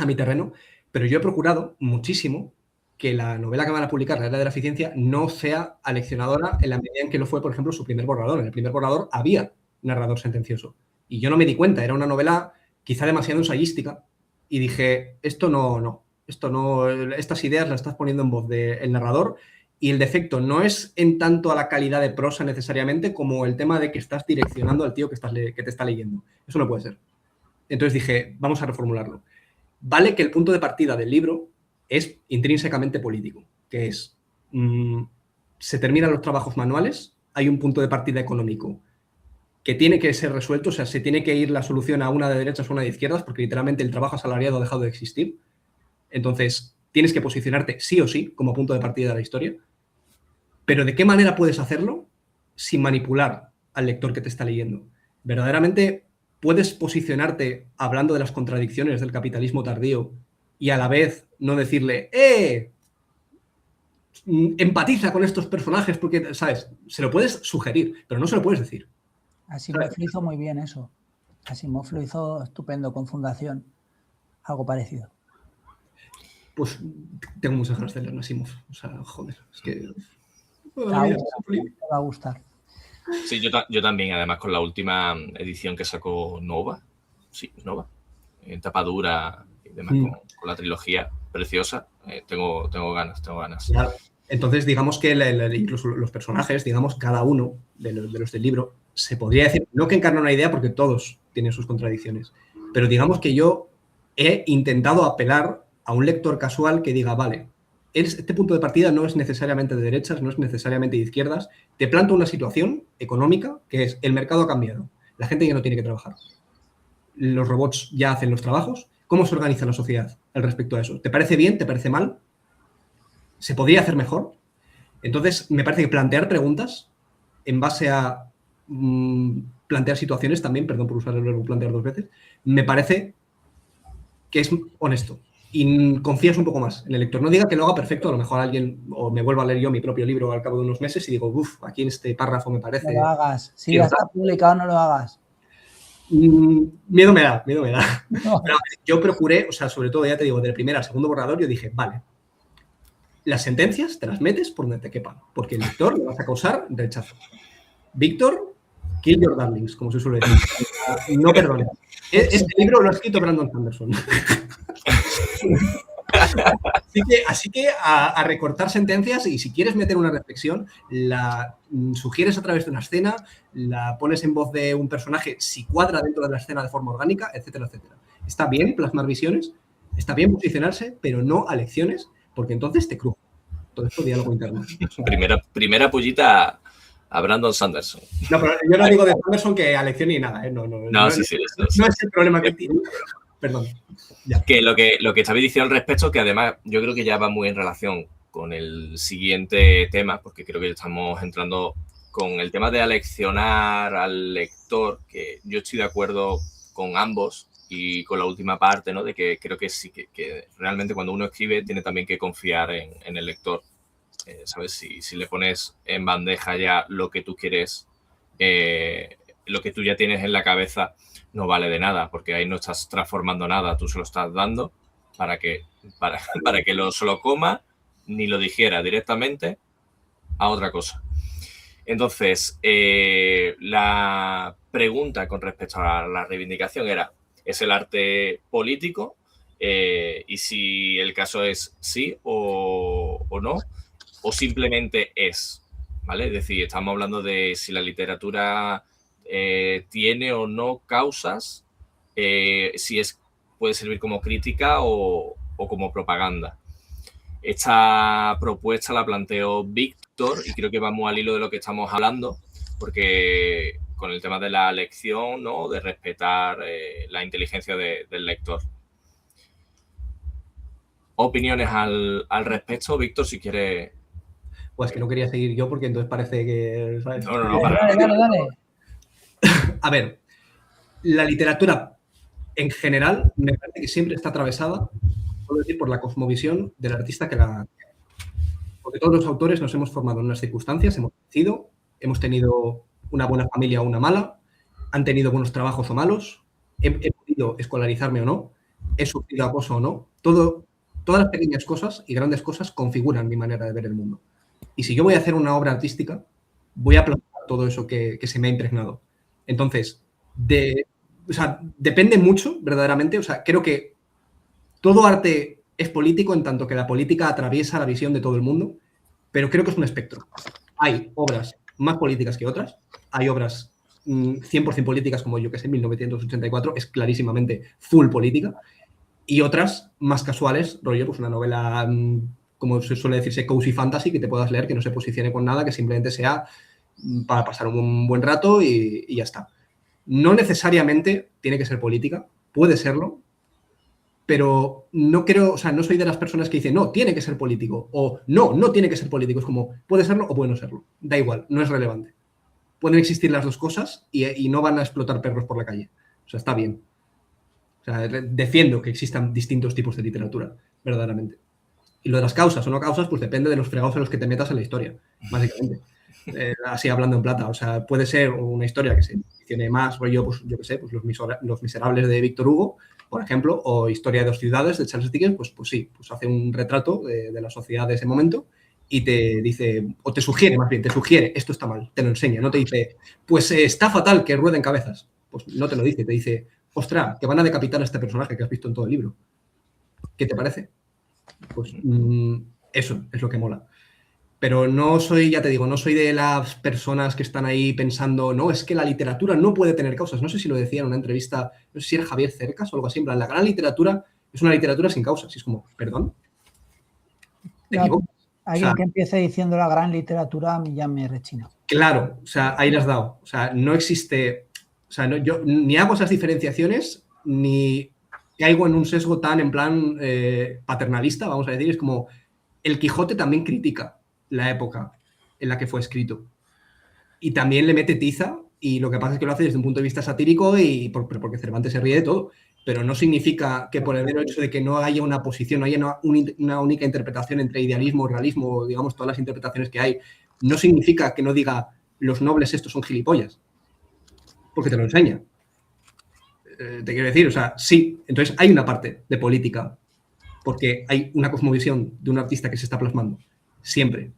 Speaker 2: mi terreno, pero yo he procurado muchísimo que la novela que van a publicar, La Era de la Eficiencia, no sea aleccionadora en la medida en que lo fue, por ejemplo, su primer borrador. En el primer borrador había narrador sentencioso y yo no me di cuenta, era una novela quizá demasiado ensayística y dije, estas ideas las estás poniendo en voz del narrador y el defecto no es en tanto a la calidad de prosa necesariamente como el tema de que estás direccionando al tío que te está leyendo. Eso no puede ser. Entonces dije, vamos a reformularlo. Vale que el punto de partida del libro es intrínsecamente político, que es, se terminan los trabajos manuales, hay un punto de partida económico que tiene que ser resuelto, o sea, se tiene que ir la solución a una de derechas o una de izquierdas, porque literalmente el trabajo asalariado ha dejado de existir. Entonces, tienes que posicionarte sí o sí como punto de partida de la historia. Pero ¿de qué manera puedes hacerlo sin manipular al lector que te está leyendo? Verdaderamente puedes posicionarte hablando de las contradicciones del capitalismo tardío y a la vez no decirle, empatiza con estos personajes porque, ¿sabes? Se lo puedes sugerir, pero no se lo puedes decir.
Speaker 3: Asimov lo hizo muy bien eso. Asimov lo hizo estupendo con Fundación. Algo parecido.
Speaker 2: Pues tengo muchas ganas de leer Asimov. O sea, joder, es que...
Speaker 3: Te va a gustar.
Speaker 1: Sí, yo también, además con la última edición que sacó Nova, en tapa dura y demás, con la trilogía preciosa, tengo ganas.
Speaker 2: Claro. Entonces, digamos que incluso los personajes, digamos, cada uno de los del libro, se podría decir, no que encarna una idea porque todos tienen sus contradicciones, pero digamos que yo he intentado apelar a un lector casual que diga, vale, este punto de partida no es necesariamente de derechas, no es necesariamente de izquierdas, te planto una situación económica que es, el mercado ha cambiado, la gente ya no tiene que trabajar, los robots ya hacen los trabajos, ¿cómo se organiza la sociedad al respecto a eso? ¿Te parece bien? ¿Te parece mal? ¿Se podría hacer mejor? Entonces, me parece que plantear preguntas en base a plantear situaciones también, perdón por usar el verbo plantear dos veces, me parece que es honesto y confías un poco más en el lector. No diga que lo haga perfecto, a lo mejor alguien, o me vuelvo a leer yo mi propio libro al cabo de unos meses y digo, aquí en este párrafo me parece...
Speaker 3: No lo hagas. Si ya está publicado, no lo hagas.
Speaker 2: Miedo me da.
Speaker 3: No.
Speaker 2: Pero yo procuré, o sea, sobre todo, ya te digo, del primer al segundo borrador, yo dije, vale, las sentencias te las metes por donde te quepan, porque el lector le vas a causar rechazo. Víctor, kill your darlings, como se suele decir. No perdones. Este libro lo ha escrito Brandon Sanderson. Así que a recortar sentencias y si quieres meter una reflexión, la sugieres a través de una escena, la pones en voz de un personaje, si cuadra dentro de la escena de forma orgánica, etcétera, etcétera. Está bien plasmar visiones, está bien posicionarse, pero no a lecciones, porque entonces te crujo. Todo esto diálogo interno.
Speaker 1: Primera pullita a Brandon Sanderson.
Speaker 2: No, pero yo no digo de Sanderson que a lección ni nada, ¿eh? No es el problema que tiene. Perdón. Ya.
Speaker 1: Que lo que estabais diciendo al respecto, que además yo creo que ya va muy en relación con el siguiente tema, porque creo que estamos entrando con el tema de aleccionar al lector, que yo estoy de acuerdo con ambos y con la última parte, ¿no? De que creo que sí, que realmente cuando uno escribe tiene también que confiar en el lector. ¿Sabes? Si le pones en bandeja ya lo que tú quieres, lo que tú ya tienes en la cabeza, no vale de nada, porque ahí no estás transformando nada, tú se lo estás dando para que se lo coma ni lo digiera directamente a otra cosa. Entonces, la pregunta con respecto a la reivindicación era, ¿es el arte político? Y si el caso es sí o no, o simplemente es, ¿vale? Es decir, estamos hablando de si la literatura tiene o no causas, si puede servir como crítica o como propaganda. Esta propuesta la planteó Víctor y creo que vamos al hilo de lo que estamos hablando, porque con el tema de la lección, ¿no? De respetar la inteligencia del lector. opiniones al respecto. Víctor, si quieres...
Speaker 2: Pues que no quería seguir yo porque entonces parece que, ¿sabes?
Speaker 1: No, para
Speaker 3: Dale, dale.
Speaker 2: A ver, la literatura en general me parece que siempre está atravesada, puedo decir, por la cosmovisión del artista que la... Porque todos los autores nos hemos formado en unas circunstancias, hemos crecido, hemos tenido una buena familia o una mala, han tenido buenos trabajos o malos, he podido escolarizarme o no, he sufrido acoso o no. Todas las pequeñas cosas y grandes cosas configuran mi manera de ver el mundo. Y si yo voy a hacer una obra artística, voy a plasmar todo eso que se me ha impregnado. Entonces, depende mucho, verdaderamente. O sea, creo que todo arte es político en tanto que la política atraviesa la visión de todo el mundo, pero creo que es un espectro. Hay obras más políticas que otras, hay obras 100% políticas, como yo que sé, 1984, es clarísimamente full política, y otras más casuales, rollo, pues una novela, como se suele decirse, cozy fantasy, que te puedas leer, que no se posicione con nada, que simplemente sea para pasar un buen rato y ya está. No necesariamente tiene que ser política, puede serlo, pero no creo, o sea, no soy de las personas que dicen, no, tiene que ser político, o no tiene que ser político. Es como, puede serlo o puede no serlo. Da igual, no es relevante. Pueden existir las dos cosas y no van a explotar perros por la calle. O sea, está bien. O sea, defiendo que existan distintos tipos de literatura, verdaderamente. Y lo de las causas o no causas, pues depende de los fregados en los que te metas en la historia, básicamente. Así hablando en plata. O sea, puede ser una historia que se tiene más, rollo, pues yo qué sé, pues Los Miserables de Víctor Hugo, por ejemplo, o Historia de dos ciudades de Charles Dickens, pues sí, pues hace un retrato de la sociedad de ese momento y te dice, o te sugiere, más bien, te sugiere, esto está mal, te lo enseña, no te dice, pues está fatal que rueden cabezas. Pues no te lo dice, te dice, ostras, que van a decapitar a este personaje que has visto en todo el libro. ¿Qué te parece? Pues eso es lo que mola. Pero no soy, ya te digo, no soy de las personas que están ahí pensando, no, es que la literatura no puede tener causas. No sé si lo decía en una entrevista, no sé si era Javier Cercas o algo así, en plan, la gran literatura es una literatura sin causas. Y es como, perdón. ¿Te equivocas?
Speaker 3: Alguien que empiece diciendo la gran literatura a mí ya me rechina.
Speaker 2: Claro, o sea, ahí le has dado. O sea, no existe, o sea, yo ni hago esas diferenciaciones, ni caigo en un sesgo tan en plan paternalista, vamos a decir. Es como, el Quijote también critica la época en la que fue escrito. Y también le mete tiza, y lo que pasa es que lo hace desde un punto de vista satírico, porque Cervantes se ríe de todo. Pero no significa que por el mero hecho de que no haya una posición, no haya una única interpretación entre idealismo, realismo, digamos, todas las interpretaciones que hay, no significa que no diga los nobles estos son gilipollas. Porque te lo enseña. Te quiero decir, o sea, sí. Entonces hay una parte de política, porque hay una cosmovisión de un artista que se está plasmando. Siempre.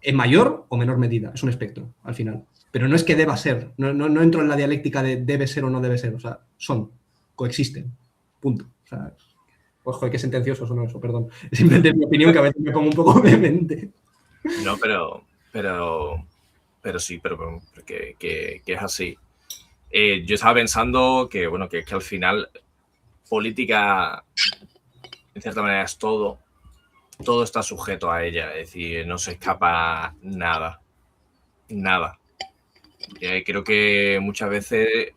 Speaker 2: En mayor o menor medida. Es un espectro, al final. Pero no es que deba ser. No entro en la dialéctica de debe ser o no debe ser. O sea, coexisten. Punto. O sea, pues joder, qué sentencioso son eso, perdón. Es simplemente mi opinión, que a veces me pongo un poco vehemente.
Speaker 1: No, pero sí, pero que es así. Yo estaba pensando que, bueno, que al final política, en cierta manera, es todo está sujeto a ella, es decir, no se escapa nada. Creo que muchas veces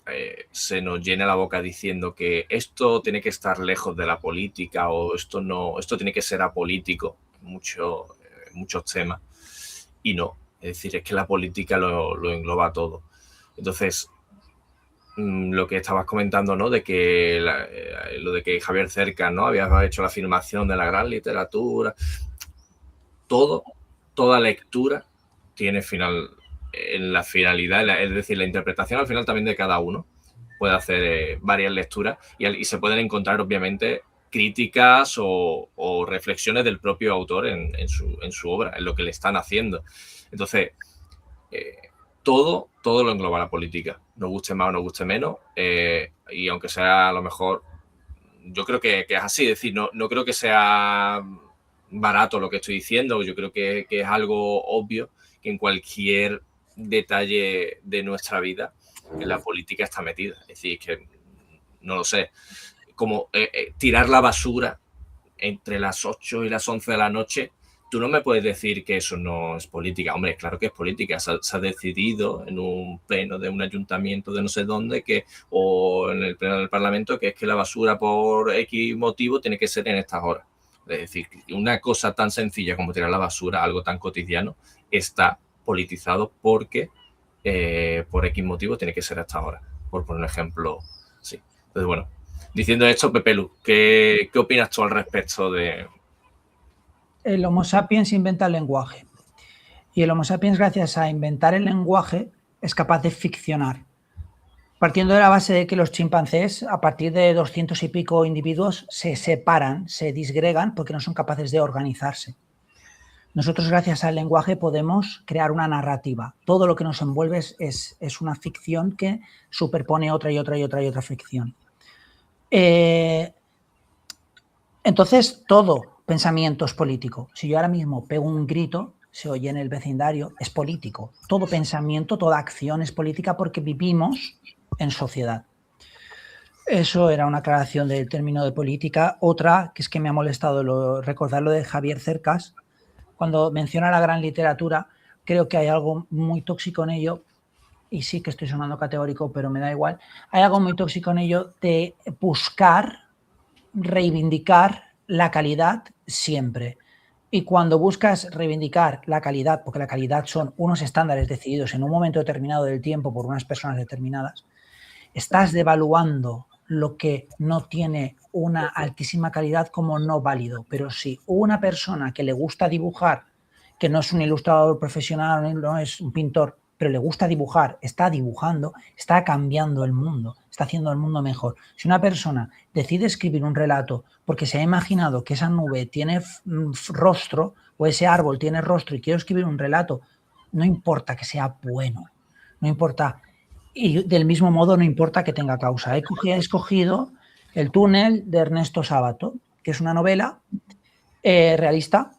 Speaker 1: se nos llena la boca diciendo que esto tiene que estar lejos de la política o esto tiene que ser apolítico en muchos temas. Y no, es decir, es que la política lo engloba todo. Entonces, lo que estabas comentando, ¿no? De que lo de que Javier Cercas, ¿no? Había hecho la afirmación de la gran literatura. Toda lectura tiene final en la finalidad, es decir, la interpretación al final también de cada uno. Puede hacer varias lecturas y se pueden encontrar, obviamente, críticas o reflexiones del propio autor en su obra, en lo que le están haciendo. Entonces, todo lo engloba la política, nos guste más o nos guste menos, y aunque sea a lo mejor, yo creo que es así, es decir, no creo que sea barato lo que estoy diciendo, yo creo que es algo obvio que en cualquier detalle de nuestra vida en la política está metida, es decir, que no lo sé, como tirar la basura entre las 8 y las 11 de la noche. Tú no me puedes decir que eso no es política. Hombre, claro que es política. Se ha decidido en un pleno de un ayuntamiento de no sé dónde o en el pleno del Parlamento que es que la basura por X motivo tiene que ser en estas horas. Es decir, una cosa tan sencilla como tirar la basura, algo tan cotidiano, está politizado porque por X motivo tiene que ser hasta ahora, por poner un ejemplo. Sí. Entonces, bueno, diciendo esto, Pepe Lu, ¿qué opinas tú al respecto de...?
Speaker 3: El Homo sapiens inventa el lenguaje. Y el Homo sapiens, gracias a inventar el lenguaje, es capaz de ficcionar. Partiendo de la base de que los chimpancés, a partir de 200 y pico individuos, se separan, se disgregan porque no son capaces de organizarse. Nosotros, gracias al lenguaje, podemos crear una narrativa. Todo lo que nos envuelve es una ficción que superpone otra y otra y otra y otra ficción. Entonces, todo pensamiento es político. Si yo ahora mismo pego un grito, se oye en el vecindario, es político. Todo pensamiento, toda acción es política porque vivimos en sociedad. Eso era una aclaración del término de política. Otra, que es que me ha molestado recordar lo de Javier Cercas, cuando menciona la gran literatura, creo que hay algo muy tóxico en ello, y sí que estoy sonando categórico, pero me da igual. Hay algo muy tóxico en ello de buscar, reivindicar la calidad siempre. Y cuando buscas reivindicar la calidad, porque la calidad son unos estándares decididos en un momento determinado del tiempo por unas personas determinadas, estás devaluando lo que no tiene una altísima calidad como no válido. Pero si una persona que le gusta dibujar, que no es un ilustrador profesional, no es un pintor, pero le gusta dibujar, está dibujando, está cambiando el mundo, está haciendo el mundo mejor. Si una persona decide escribir un relato porque se ha imaginado que esa nube tiene rostro o ese árbol tiene rostro y quiero escribir un relato, no importa que sea bueno, no importa. Y del mismo modo no importa que tenga causa. He escogido El túnel de Ernesto Sábato, que es una novela realista,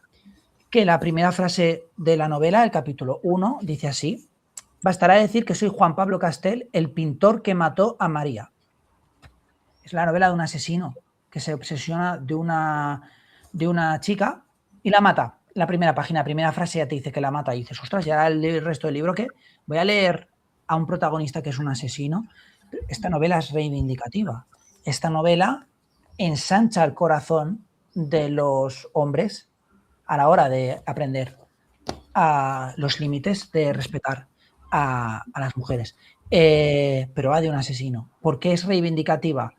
Speaker 3: que la primera frase de la novela, el capítulo 1, dice así: bastará decir que soy Juan Pablo Castel, el pintor que mató a María. Es la novela de un asesino que se obsesiona de una chica y la mata. La primera página, la primera frase ya te dice que la mata y dices, ostras, ya el resto del libro, ¿qué? Voy a leer a un protagonista que es un asesino. Esta novela es reivindicativa. Esta novela ensancha el corazón de los hombres a la hora de aprender a los límites de respetar a las mujeres. Pero va de un asesino. ¿Por qué es reivindicativa?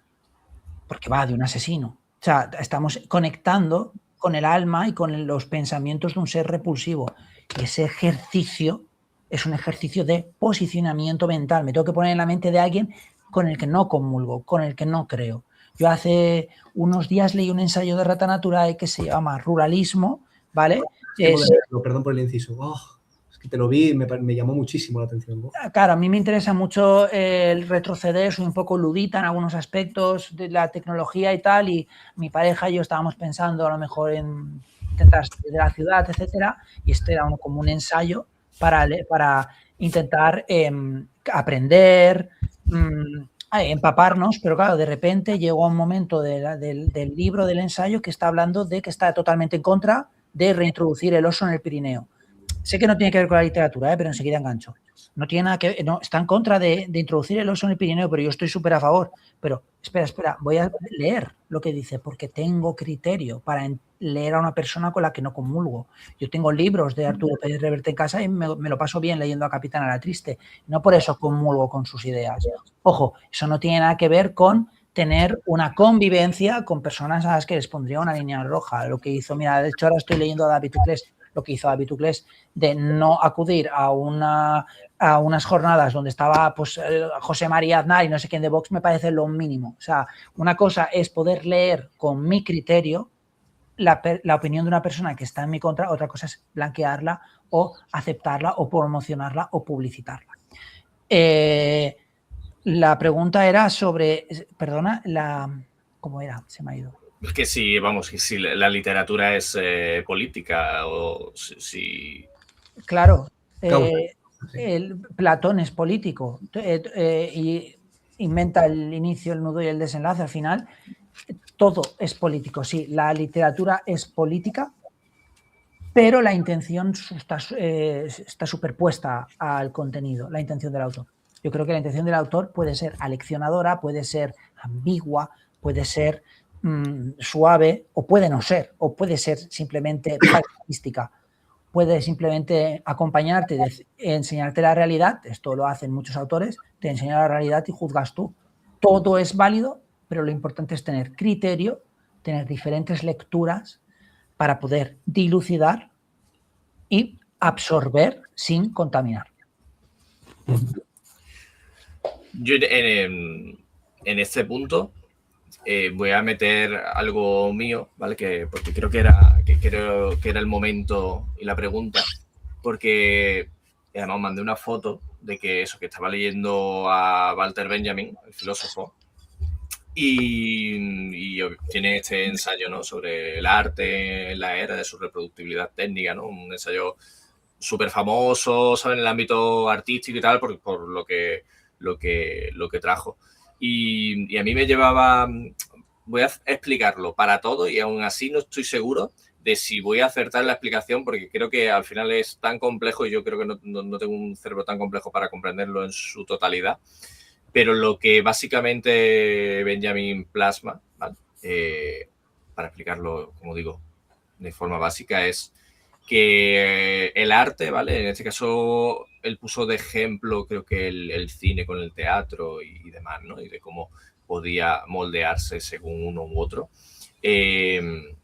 Speaker 3: Porque va de un asesino. O sea, estamos conectando con el alma y con los pensamientos de un ser repulsivo. Y ese ejercicio es un ejercicio de posicionamiento mental. Me tengo que poner en la mente de alguien con el que no comulgo, con el que no creo. Yo hace unos días leí un ensayo de Rata Naturae que se llama Ruralismo, ¿vale?
Speaker 2: Perdón por el inciso. Oh, es que te lo vi y me llamó muchísimo la atención, ¿no?
Speaker 3: Claro, a mí me interesa mucho el retroceder, soy un poco ludita en algunos aspectos de la tecnología y tal, y mi pareja y yo estábamos pensando a lo mejor en intentar salir de la ciudad, etcétera, y este era como un ensayo para intentar aprender, empaparnos, pero claro, de repente llegó un momento del libro, del ensayo, que está hablando de que está totalmente en contra de reintroducir el oso en el Pirineo. Sé que no tiene que ver con la literatura, pero enseguida engancho. No tiene nada que ver, no, está en contra de introducir el oso en el Pirineo, pero yo estoy súper a favor. Pero espera, voy a leer lo que dice, porque tengo criterio para leer a una persona con la que no comulgo. Yo tengo libros de Arturo Pérez Reverte en casa y me lo paso bien leyendo a Capitana la Triste. No por eso comulgo con sus ideas. Ojo, eso no tiene nada que ver con tener una convivencia con personas a las que les pondría una línea roja. Lo que hizo, mira, de hecho ahora estoy leyendo a David Tuclés, lo que hizo David Tuclés de no acudir a unas jornadas donde estaba pues, José María Aznar y no sé quién de Vox, me parece lo mínimo. O sea, una cosa es poder leer con mi criterio la opinión de una persona que está en mi contra, otra cosa es blanquearla o aceptarla o promocionarla o publicitarla. La pregunta era sobre, perdona, ¿cómo era? Se me ha ido.
Speaker 1: Es que si, vamos, que si la literatura es política o si...
Speaker 3: Claro, Platón es político y inventa el inicio, el nudo y el desenlace. Al final, todo es político. Sí, la literatura es política, pero la intención está superpuesta al contenido, la intención del autor. Yo creo que la intención del autor puede ser aleccionadora, puede ser ambigua, puede ser suave, o puede no ser, o puede ser simplemente paisajística. Puede simplemente acompañarte, enseñarte la realidad, esto lo hacen muchos autores, te enseña la realidad y juzgas tú. Todo es válido, pero lo importante es tener criterio, tener diferentes lecturas para poder dilucidar y absorber sin contaminar.
Speaker 1: Yo en este punto voy a meter algo mío, ¿vale? Porque creo que era el momento y la pregunta, porque además mandé una foto de que estaba leyendo a Walter Benjamin, el filósofo, y tiene este ensayo, ¿no?, sobre el arte en la era de su reproductibilidad técnica, ¿no? Un ensayo súper famoso, ¿saben?, en el ámbito artístico y tal, por lo que trajo. Y a mí me llevaba... Voy a explicarlo para todo y aún así no estoy seguro de si voy a acertar la explicación, porque creo que al final es tan complejo y yo creo que no tengo un cerebro tan complejo para comprenderlo en su totalidad. Pero lo que básicamente Benjamin plasma, ¿vale?, para explicarlo, como digo, de forma básica, es que el arte, ¿vale?, en este caso él puso de ejemplo, creo que el cine con el teatro y demás, ¿no?, y de cómo podía moldearse según uno u otro. El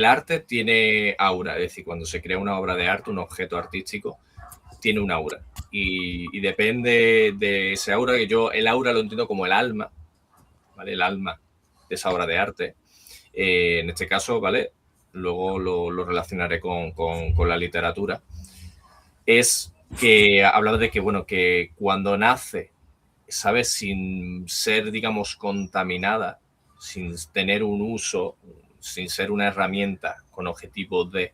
Speaker 1: arte tiene aura, es decir, cuando se crea una obra de arte, un objeto artístico, tiene un aura. Y depende de ese aura, que yo el aura lo entiendo como el alma, ¿vale?, el alma de esa obra de arte. En este caso, ¿vale?, luego lo relacionaré con la literatura. Es que hablaba de que, bueno, que cuando nace, ¿sabes?, sin ser, digamos, contaminada, sin tener un uso, sin ser una herramienta con objetivo de,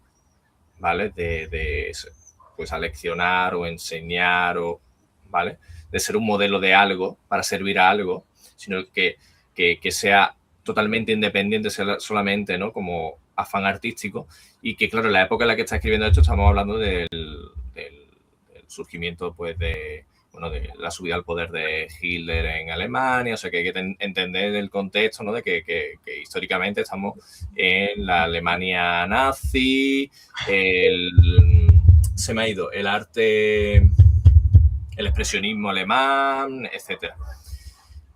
Speaker 1: ¿vale?, de pues aleccionar o enseñar, o, ¿vale?, de ser un modelo de algo para servir a algo, sino que sea totalmente independiente, sea solamente, ¿no?, como afán artístico. Y que, claro, en la época en la que está escribiendo esto estamos hablando del surgimiento, pues, de la subida al poder de Hitler en Alemania. O sea, que hay que entender el contexto, ¿no?, de que históricamente estamos en la Alemania nazi, se me ha ido el arte, el expresionismo alemán, etcétera.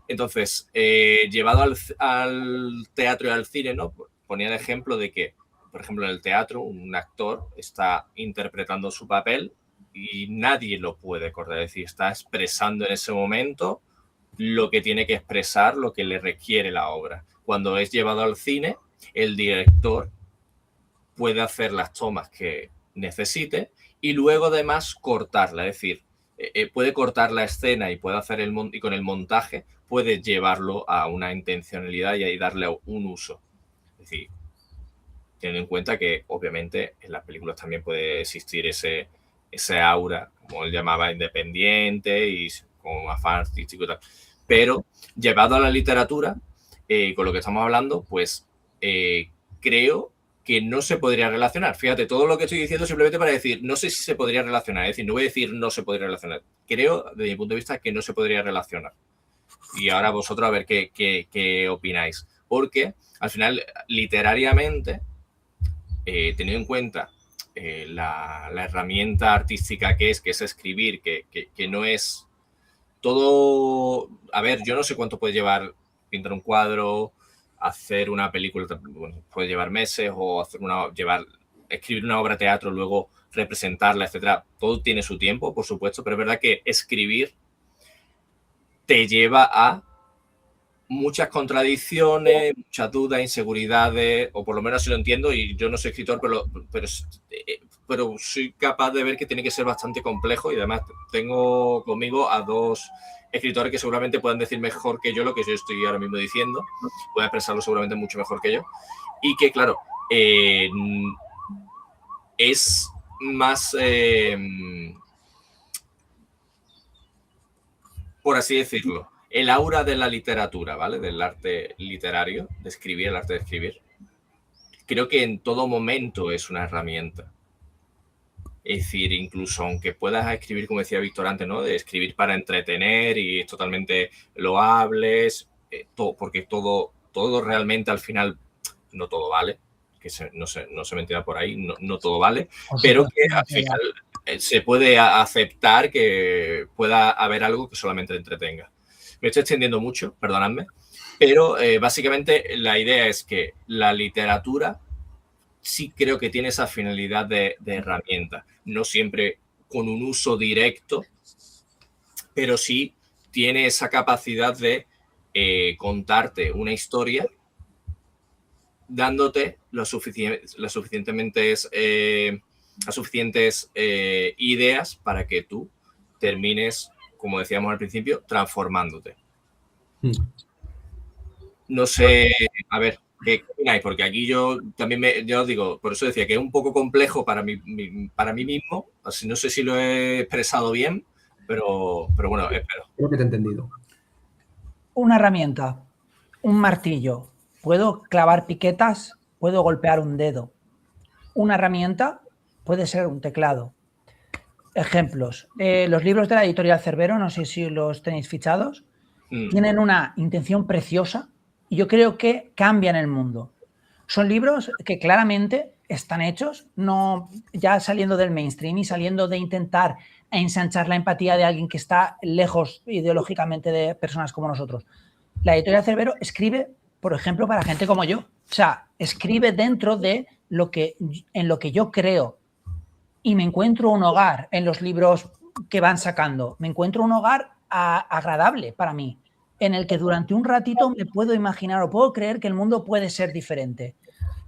Speaker 1: Entonces, llevado al teatro y al cine, ¿no?, ponía el ejemplo de que, por ejemplo, en el teatro un actor está interpretando su papel y nadie lo puede cortar, es decir, está expresando en ese momento lo que tiene que expresar, lo que le requiere la obra. Cuando es llevado al cine, el director puede hacer las tomas que necesite y luego además cortarla, es decir, puede cortar la escena y puede hacer y con el montaje puede llevarlo a una intencionalidad y darle un uso. Es decir, teniendo en cuenta que obviamente en las películas también puede existir ese aura, como él llamaba, independiente y con afán artístico y tal. Pero llevado a la literatura, con lo que estamos hablando, pues creo que no se podría relacionar. Fíjate, todo lo que estoy diciendo simplemente para decir, no sé si se podría relacionar. Es decir, no voy a decir no se podría relacionar. Creo, desde mi punto de vista, que no se podría relacionar. Y ahora vosotros a ver qué opináis. Porque, al final, literariamente, teniendo en cuenta la herramienta artística que es escribir, que no es todo... A ver, yo no sé cuánto puede llevar pintar un cuadro, hacer una película, bueno, puede llevar meses, o escribir una obra de teatro, luego representarla, etcétera. Todo tiene su tiempo, por supuesto, pero es verdad que escribir te lleva a muchas contradicciones, muchas dudas, inseguridades, o por lo menos así lo entiendo, y yo no soy escritor, pero soy capaz de ver que tiene que ser bastante complejo. Y además tengo conmigo a dos escritores que seguramente puedan decir mejor que yo lo que yo estoy ahora mismo diciendo, pueden expresarlo seguramente mucho mejor que yo, y que, claro, es más, por así decirlo, el aura de la literatura, ¿vale?, del arte literario, de escribir, el arte de escribir, creo que en todo momento es una herramienta. Es decir, incluso aunque puedas escribir, como decía Víctor antes, ¿no?, de escribir para entretener, y es totalmente loable, porque todo realmente al final, no todo vale, que no se me entienda por ahí, no todo vale, pero que al final se puede aceptar que pueda haber algo que solamente entretenga. Me estoy extendiendo mucho, perdonadme, pero básicamente la idea es que la literatura sí creo que tiene esa finalidad de herramienta, no siempre con un uso directo, pero sí tiene esa capacidad de contarte una historia dándote las suficientes ideas para que tú termines, como decíamos al principio, transformándote. No sé, a ver, ¿qué opináis? Porque aquí yo también yo os digo, por eso decía que es un poco complejo para mí mismo. Así, no sé si lo he expresado bien, pero bueno, espero.
Speaker 2: Creo que te he entendido.
Speaker 3: Una herramienta, un martillo. Puedo clavar piquetas, puedo golpear un dedo. Una herramienta puede ser un teclado. Ejemplos. Los libros de la editorial Cerbero, no sé si los tenéis fichados, tienen una intención preciosa y yo creo que cambian el mundo. Son libros que claramente están hechos, no ya saliendo del mainstream y saliendo de intentar ensanchar la empatía de alguien que está lejos ideológicamente de personas como nosotros. La editorial Cerbero escribe, por ejemplo, para gente como yo. O sea, escribe dentro de en lo que yo creo y me encuentro un hogar en los libros que van sacando. Me encuentro un hogar agradable para mí, en el que durante un ratito me puedo imaginar o puedo creer que el mundo puede ser diferente.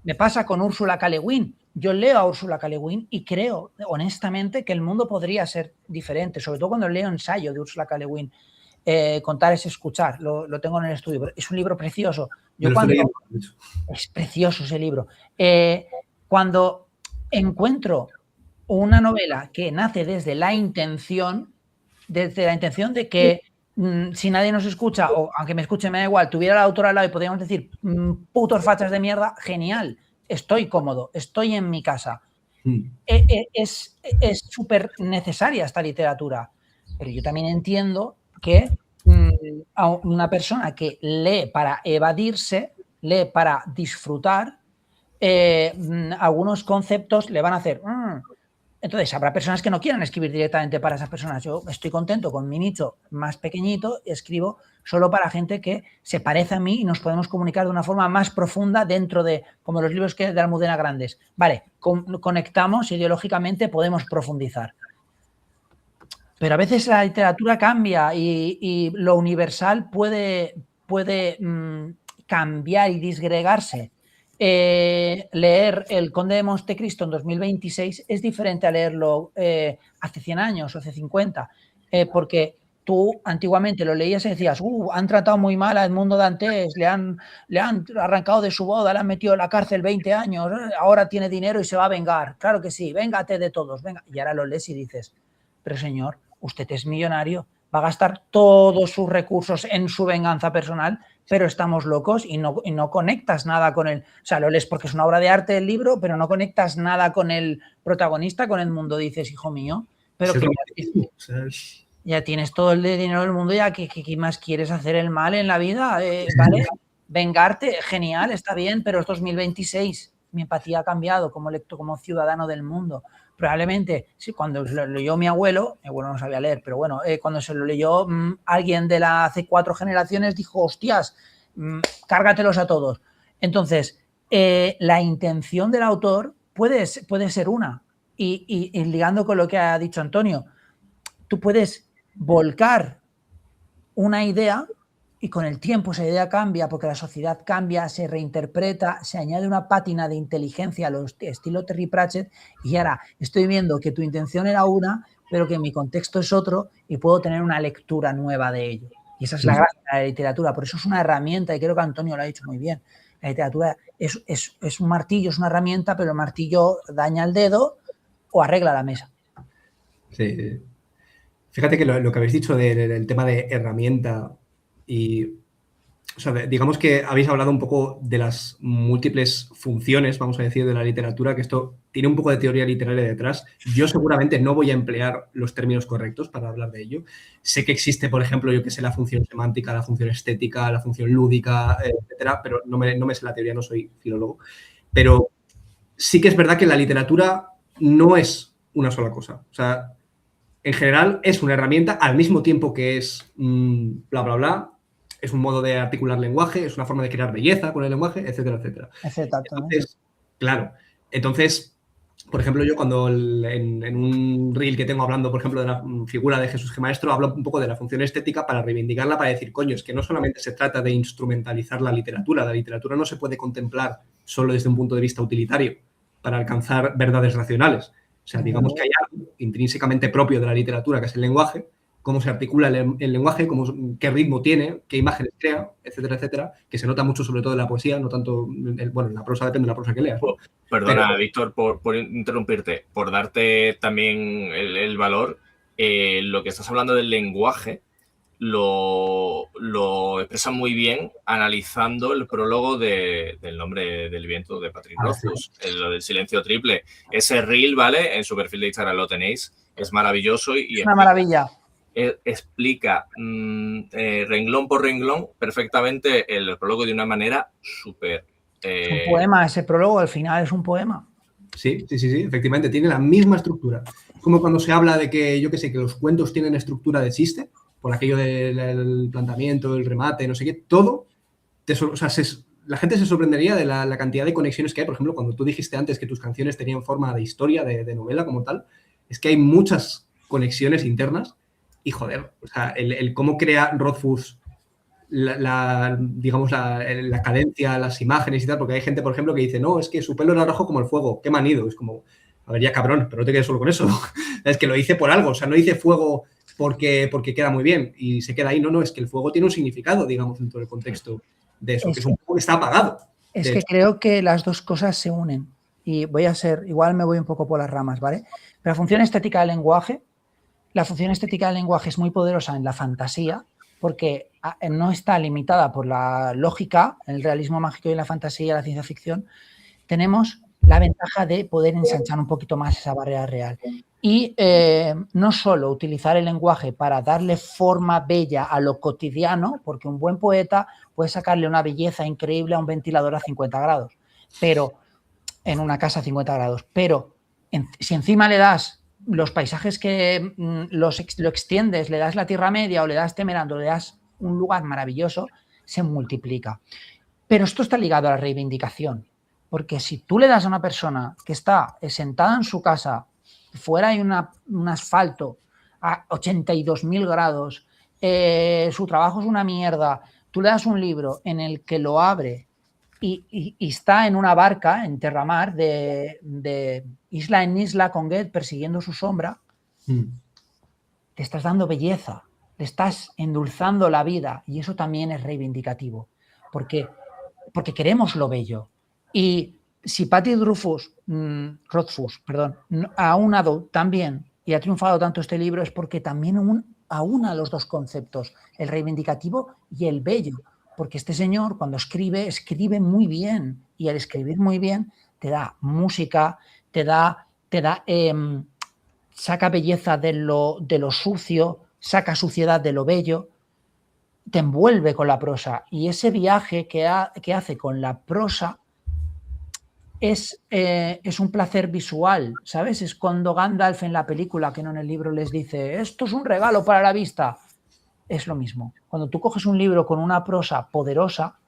Speaker 3: Me pasa con Úrsula K. Le Guin. Yo leo a Úrsula K. Le Guin y creo, honestamente, que el mundo podría ser diferente, sobre todo cuando leo ensayo de Úrsula K. Le Guin. Contar es escuchar, lo tengo en el estudio. Es un libro precioso. Es precioso ese libro. Cuando encuentro una novela que nace desde la intención de que si nadie nos escucha, o aunque me escuche me da igual, tuviera la autora al lado y podríamos decir putos fachas de mierda, genial, estoy cómodo, estoy en mi casa. Es súper necesaria esta literatura, pero yo también entiendo que a una persona que lee para evadirse, lee para disfrutar, algunos conceptos le van a hacer... Entonces, habrá personas que no quieran escribir directamente para esas personas. Yo estoy contento con mi nicho más pequeñito, escribo solo para gente que se parece a mí y nos podemos comunicar de una forma más profunda dentro de, como los libros de Almudena Grandes. Vale, conectamos ideológicamente, podemos profundizar. Pero a veces la literatura cambia y lo universal puede cambiar y disgregarse. Leer El Conde de Montecristo en 2026 es diferente a leerlo hace 100 años o hace 50, porque tú antiguamente lo leías y decías, han tratado muy mal a Edmundo Dantes, le han arrancado de su boda, le han metido en la cárcel 20 años, ahora tiene dinero y se va a vengar. Claro que sí, véngate de todos, venga. Y ahora lo lees y dices, pero señor, usted es millonario, va a gastar todos sus recursos en su venganza personal, pero estamos locos y no conectas nada con él. O sea, lo lees porque es una obra de arte el libro, pero no conectas nada con el protagonista, con el mundo. Dices, hijo mío, pero que ya tienes todo el dinero del mundo, ya ¿qué más quieres? ¿Hacer el mal en la vida? ¿Vale? Vengarte, genial, está bien, pero es 2026. Mi empatía ha cambiado como ciudadano del mundo. Probablemente, sí, cuando lo leyó mi abuelo no sabía leer, pero bueno, cuando se lo leyó alguien de hace 4 generaciones dijo, hostias, cárgatelos a todos. Entonces, la intención del autor puede ser una. Y ligando con lo que ha dicho Antonio, tú puedes volcar una idea y con el tiempo esa idea cambia porque la sociedad cambia, se reinterpreta, se añade una pátina de inteligencia a lo estilo Terry Pratchett y ahora estoy viendo que tu intención era una, pero que mi contexto es otro y puedo tener una lectura nueva de ello. Y esa es la gracia de la literatura. Por eso es una herramienta y creo que Antonio lo ha dicho muy bien. La literatura es un martillo, es una herramienta, pero el martillo daña el dedo o arregla la mesa.
Speaker 2: Sí. Fíjate que lo que habéis dicho del tema de herramienta y o sea, digamos que habéis hablado un poco de las múltiples funciones, vamos a decir, de la literatura, que esto tiene un poco de teoría literaria detrás. Yo seguramente no voy a emplear los términos correctos para hablar de ello. Sé que existe, por ejemplo, yo que sé, la función semántica, la función estética, la función lúdica, etcétera, pero no me sé la teoría, no soy filólogo. Pero sí que es verdad que la literatura no es una sola cosa. O sea, en general es una herramienta al mismo tiempo que es bla, bla, bla. Es un modo de articular lenguaje, es una forma de crear belleza con el lenguaje, etcétera, etcétera. Entonces, claro, entonces, por ejemplo, yo cuando en un reel que tengo hablando, por ejemplo, de la figura de Jesús G. Maestro, hablo un poco de la función estética para reivindicarla, para decir, coño, es que no solamente se trata de instrumentalizar la literatura no se puede contemplar solo desde un punto de vista utilitario para alcanzar verdades racionales. O sea, digamos que hay algo intrínsecamente propio de la literatura, que es el lenguaje, cómo se articula el lenguaje, qué ritmo tiene, qué imágenes crea, etcétera, etcétera, que se nota mucho sobre todo en la poesía, no tanto, bueno, en la prosa depende de la prosa que leas, ¿no?
Speaker 1: Perdona, Víctor, por interrumpirte, por darte también el valor, lo que estás hablando del lenguaje lo expresa muy bien analizando el prólogo del Nombre del Viento de Patrick Rothfuss, lo del silencio triple. Ese reel, ¿vale? En su perfil de Instagram lo tenéis, es maravilloso y
Speaker 3: es una maravilla.
Speaker 1: Explica renglón por renglón perfectamente el prólogo de una manera súper...
Speaker 3: Es un poema, ese prólogo al final es un poema.
Speaker 2: Sí, efectivamente, tiene la misma estructura. Es como cuando se habla de que, yo qué sé, que los cuentos tienen estructura de chiste, por aquello del planteamiento, el remate, no sé qué, todo, o sea, la gente se sorprendería de la cantidad de conexiones que hay. Por ejemplo, cuando tú dijiste antes que tus canciones tenían forma de historia, de novela como tal, es que hay muchas conexiones internas y, joder, o sea, el cómo crea Rothfuss digamos, la cadencia, las imágenes y tal, porque hay gente, por ejemplo, que dice, no, es que su pelo era rojo como el fuego, qué manido. Es como, a ver, ya cabrón, pero no te quedes solo con eso. Es que lo hice por algo, o sea, no hice fuego porque queda muy bien y se queda ahí. No, es que el fuego tiene un significado, digamos, dentro del contexto de eso, que es un fuego que está apagado.
Speaker 3: Es que creo que las dos cosas se unen y igual me voy un poco por las ramas, ¿vale? Pero la función estética del lenguaje es muy poderosa en la fantasía porque no está limitada por la lógica, el realismo mágico y la fantasía, la ciencia ficción. Tenemos la ventaja de poder ensanchar un poquito más esa barrera real. Y no solo utilizar el lenguaje para darle forma bella a lo cotidiano, porque un buen poeta puede sacarle una belleza increíble a un ventilador a 50 grados, pero en una casa a 50 grados. Pero si encima le das los paisajes que lo extiendes, le das la Tierra Media o le das Temerando, le das un lugar maravilloso, se multiplica. Pero esto está ligado a la reivindicación, porque si tú le das a una persona que está sentada en su casa, fuera hay un asfalto a 82.000 grados, su trabajo es una mierda, tú le das un libro en el que lo abre y está en una barca en terramar de isla en isla con Goethe persiguiendo su sombra, te estás dando belleza, le estás endulzando la vida y eso también es reivindicativo, porque queremos lo bello. Y si Patrick Rothfuss ha unado tan bien y ha triunfado tanto este libro es porque también aúna los dos conceptos, el reivindicativo y el bello. Porque este señor cuando escribe muy bien y al escribir muy bien te da música, saca belleza de lo sucio, saca suciedad de lo bello, te envuelve con la prosa y ese viaje que hace con la prosa es un placer visual, ¿sabes? Es cuando Gandalf en la película, que no en el libro, les dice esto es un regalo para la vista. Es lo mismo. Cuando tú coges un libro con una prosa poderosa,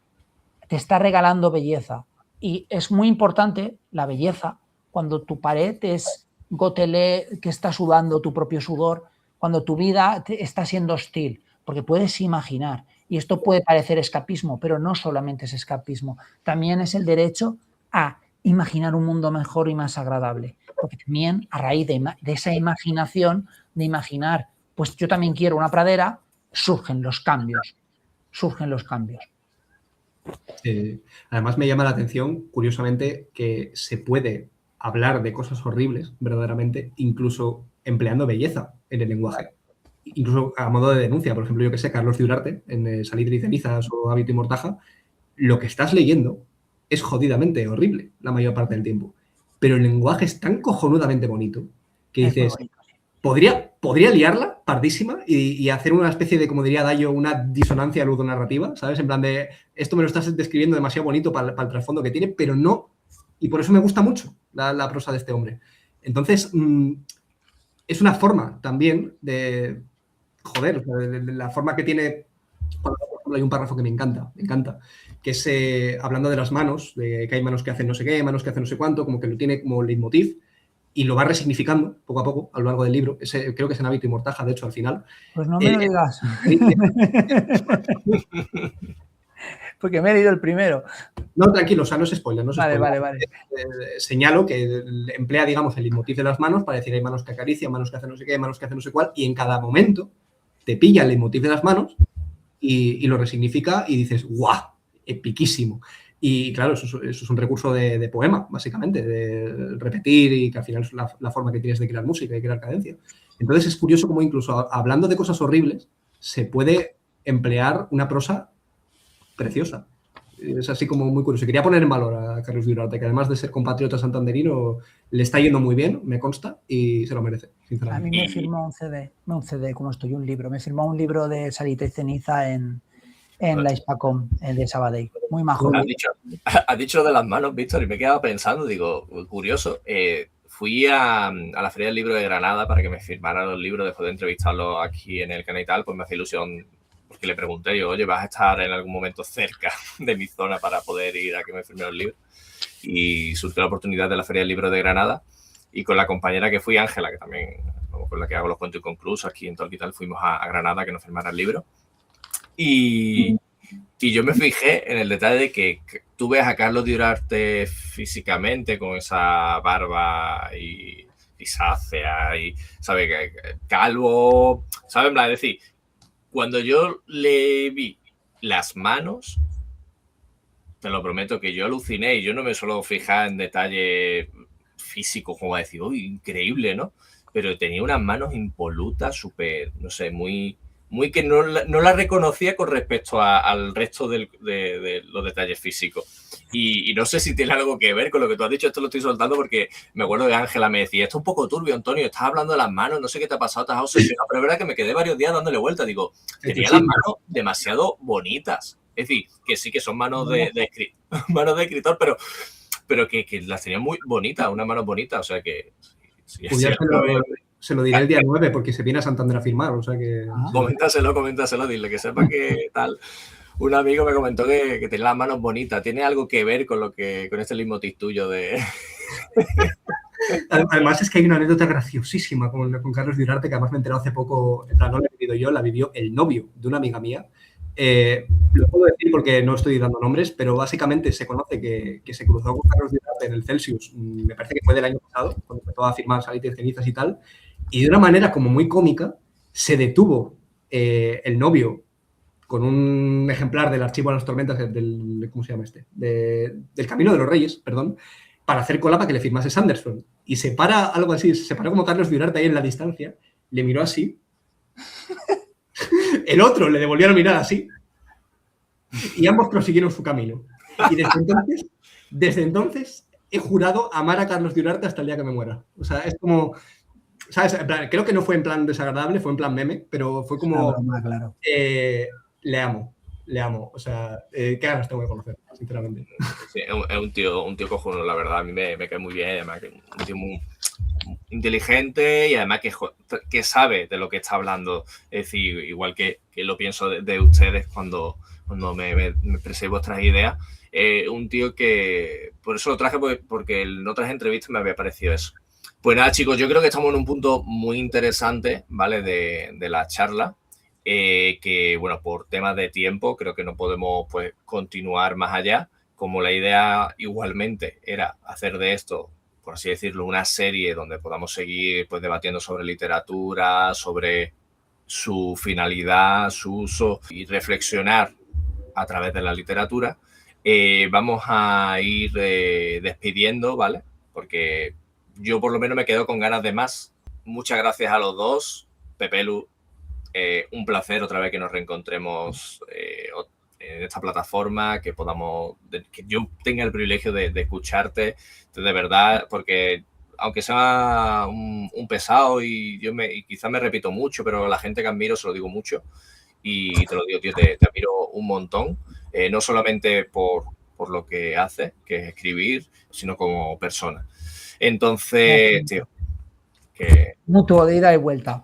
Speaker 3: te está regalando belleza. Y es muy importante la belleza cuando tu pared es gotelé, que está sudando tu propio sudor, cuando tu vida está siendo hostil, porque puedes imaginar. Y esto puede parecer escapismo, pero no solamente es escapismo, también es el derecho a imaginar un mundo mejor y más agradable. Porque también a raíz de esa imaginación, de imaginar, pues yo también quiero una pradera, surgen los cambios.
Speaker 2: Además me llama la atención, curiosamente, que se puede hablar de cosas horribles, verdaderamente, incluso empleando belleza en el lenguaje. incluso a modo de denuncia, por ejemplo, yo que sé, Carlos de Urarte, en Salitre y cenizas o Hábito y Mortaja, lo que estás leyendo es jodidamente horrible la mayor parte del tiempo. Pero el lenguaje es tan cojonudamente bonito que
Speaker 3: Es muy
Speaker 2: dices,
Speaker 3: bonito.
Speaker 2: podría liarla pardísima y hacer una especie de, como diría Dayo, una disonancia ludonarrativa, ¿sabes? En plan de, esto me lo estás describiendo demasiado bonito para el trasfondo que tiene, pero no. Y por eso me gusta mucho la prosa de este hombre. Entonces, es una forma también de, joder, o sea, de la forma que tiene, por ejemplo, hay un párrafo que me encanta, que es hablando de las manos, de que hay manos que hacen no sé qué, manos que hacen no sé cuánto, como que lo tiene como leitmotiv y lo va resignificando poco a poco a lo largo del libro. Creo que es en Hábito y Mortaja, de hecho, al final.
Speaker 3: Pues no me lo digas. Porque me he leído el primero.
Speaker 2: No, tranquilo, o sea, no es spoiler, no es spoiler.
Speaker 3: Vale.
Speaker 2: Señalo que emplea, digamos, el leitmotiv de las manos para decir hay manos que acarician, manos que hacen no sé qué, manos que hacen no sé cuál, y en cada momento te pilla el leitmotiv de las manos y lo resignifica y dices, ¡guau! Epiquísimo. Y claro, eso es un recurso de poema, básicamente, de repetir y que al final es la forma que tienes de crear música y crear cadencia. Entonces es curioso cómo incluso hablando de cosas horribles se puede emplear una prosa preciosa. Es así como muy curioso. Quería poner en valor a Carlos de Urarte, que además de ser compatriota santanderino, le está yendo muy bien, me consta, y se lo merece, sinceramente.
Speaker 3: A mí me firmó un CD, como estoy, un libro. Me firmó un libro de Salitre y ceniza en la Hispacom de Sabadell. Muy majo.
Speaker 1: Has dicho de las manos, Víctor, y me he quedado pensando, digo, curioso. Fui a la Feria del Libro de Granada para que me firmaran los libros después de entrevistarlos aquí en el canal y tal, pues me hace ilusión porque le pregunté, yo, oye, ¿vas a estar en algún momento cerca de mi zona para poder ir a que me firme los libros? Y surgió la oportunidad de la Feria del Libro de Granada y con la compañera que fui, Ángela, que también con la que hago los cuentos inconclusos aquí en Talk y tal, fuimos a Granada a que nos firmara el libro. Y yo me fijé en el detalle de que tú ves a Carlos de Urarte físicamente con esa barba y grisácea y, ¿sabes? Calvo, ¿sabes? Es decir, cuando yo le vi las manos, te lo prometo que yo aluciné y yo no me suelo fijar en detalle físico, como a decir, uy, increíble, ¿no? Pero tenía unas manos impolutas, súper, no sé, muy que no la reconocía con respecto al resto de los detalles físicos. Y no sé si tiene algo que ver con lo que tú has dicho, esto lo estoy soltando porque me acuerdo que Ángela me decía, esto es un poco turbio, Antonio, estás hablando de las manos, no sé qué te ha pasado, te has obsesionado, pero es verdad que me quedé varios días dándole vuelta, digo, tenía las manos demasiado bonitas, es decir, que sí que son manos de escritor, pero que las tenía muy bonitas, unas manos bonitas, o sea que... Sí,
Speaker 2: se lo diré el día 9 porque se viene a Santander a firmar, o sea que...
Speaker 1: Coméntaselo, dile que sepa que tal. Un amigo me comentó que tenía las manos bonitas. ¿Tiene algo que ver con este leitmotiv tuyo de...?
Speaker 2: Además es que hay una anécdota graciosísima con Carlos de Urarte que además me he enterado hace poco, no la he vivido yo, la vivió el novio de una amiga mía. Lo puedo decir porque no estoy dando nombres, pero básicamente se conoce que se cruzó con Carlos de Urarte en el Celsius, me parece que fue del año pasado, cuando empezó a firmar Salitre y cenizas y tal, y de una manera como muy cómica se detuvo el novio con un ejemplar del Archivo de las Tormentas, ¿cómo se llama este? Del Camino de los Reyes, perdón, para hacer cola para que le firmase Sanderson. Y se para algo así, se paró como Carlos de Urarte ahí en la distancia, le miró así, el otro le devolvió a mirar así, y ambos prosiguieron su camino. Y desde entonces he jurado amar a Carlos de Urarte hasta el día que me muera. O sea, es como... ¿Sabes? Creo que no fue en plan desagradable, fue en plan meme, pero fue como...
Speaker 3: Claro.
Speaker 2: Le amo. O sea, qué ganas tengo de conocer, sinceramente.
Speaker 1: Sí, es un tío cojonudo, la verdad. A mí me cae muy bien. Además, que es un tío muy inteligente y además que sabe de lo que está hablando. Es decir, igual que lo pienso de ustedes cuando me expreséis vuestras ideas. Un tío que... Por eso lo traje, porque en otras entrevistas me había parecido eso. Pues nada, chicos, yo creo que estamos en un punto muy interesante, ¿vale? De la charla. Que, bueno, por temas de tiempo creo que no podemos pues continuar más allá, como la idea igualmente era hacer de esto, por así decirlo, una serie donde podamos seguir pues debatiendo sobre literatura, sobre su finalidad, su uso y reflexionar a través de la literatura. Vamos a ir despidiendo, ¿vale? Porque yo por lo menos me quedo con ganas de más. Muchas gracias a los dos, Pepelu, un placer otra vez que nos reencontremos en esta plataforma, que yo tenga el privilegio de escucharte de verdad, porque aunque sea un pesado y quizás me repito mucho, pero la gente que admiro se lo digo mucho y te lo digo, tío, te admiro un montón, no solamente por lo que haces, que es escribir, sino como persona. Entonces, tío, que...
Speaker 3: Mutuo de ida y vuelta.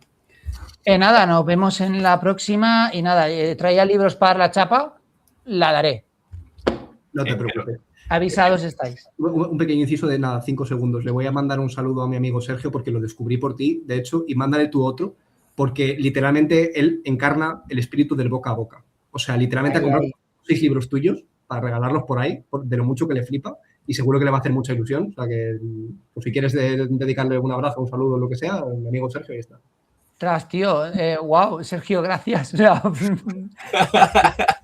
Speaker 3: Nada, nos vemos en la próxima y nada, traía libros para la chapa, la daré.
Speaker 2: No te preocupes.
Speaker 3: Avisados estáis.
Speaker 2: Un pequeño inciso de nada, 5 segundos. Le voy a mandar un saludo a mi amigo Sergio porque lo descubrí por ti, de hecho, y mándale tú otro, porque literalmente él encarna el espíritu del boca a boca. O sea, literalmente ha comprado 6 libros tuyos para regalarlos por ahí, de lo mucho que le flipa, y seguro que le va a hacer mucha ilusión. O sea, que pues, si quieres dedicarle un abrazo, un saludo, lo que sea, mi amigo Sergio, ahí está.
Speaker 3: Tras, tío, wow, Sergio, gracias. O sea,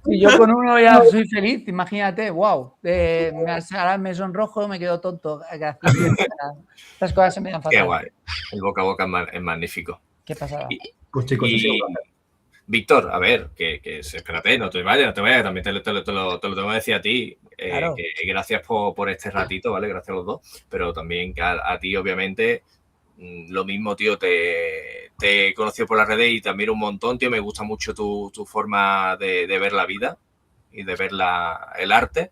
Speaker 3: yo con uno ya soy feliz, imagínate, wow. Ahora me sonrojo, me quedo tonto. Gracias. Estas cosas se me dan fatal.
Speaker 1: Qué guay. El boca a boca es magnífico.
Speaker 3: Qué pasada.
Speaker 2: Pues chicos,
Speaker 1: Víctor, a ver, que espérate, no te vayas, también te lo tengo que decir a ti,
Speaker 3: claro.
Speaker 1: que gracias por este ratito, ¿vale? Gracias a los dos, pero también a ti, obviamente, lo mismo, tío, te he conocido por las redes y te admiro un montón, tío, me gusta mucho tu forma de ver la vida y de ver el arte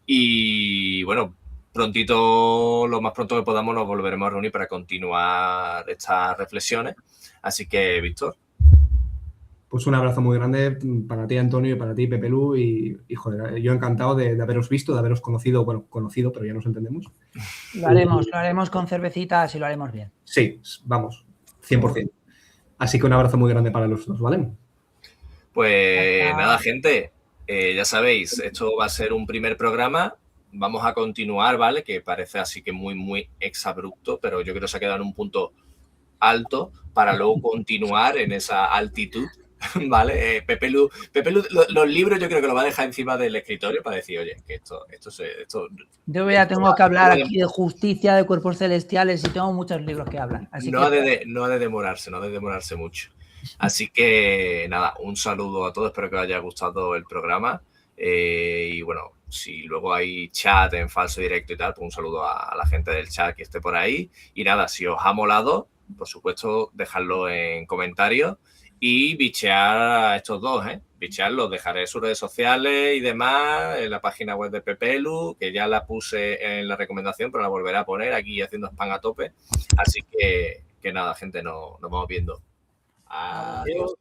Speaker 1: y, bueno, prontito, lo más pronto que podamos, nos volveremos a reunir para continuar estas reflexiones, así que, Víctor.
Speaker 2: Pues un abrazo muy grande para ti, Antonio, y para ti, Pepe Lu, y joder, yo encantado de haberos visto, de haberos conocido, pero ya nos entendemos.
Speaker 3: Lo haremos con cervecitas y lo haremos bien.
Speaker 2: Sí, vamos, 100%. Así que un abrazo muy grande para los dos, ¿vale?
Speaker 1: Pues nada, gente, ya sabéis, esto va a ser un primer programa, vamos a continuar, ¿vale? Que parece así que muy, muy exabrupto, pero yo creo que se ha quedado en un punto alto para luego continuar en esa altitud. Vale, Pepe Lu, los libros yo creo que lo va a dejar encima del escritorio para decir, oye, que esto
Speaker 3: yo ya tengo que hablar aquí de justicia, de cuerpos celestiales y tengo muchos libros que hablan. Así
Speaker 1: no ha de demorarse mucho. Así que nada, un saludo a todos, espero que os haya gustado el programa y bueno, si luego hay chat en falso directo y tal, pues un saludo a la gente del chat que esté por ahí y nada, si os ha molado, por supuesto, dejadlo en comentarios. Y bichear a estos dos, bichearlos, dejaré sus redes sociales y demás en la página web de Pepe Lu, que ya la puse en la recomendación, pero la volveré a poner aquí haciendo spam a tope. Así que nada, gente, nos vamos viendo. Adiós.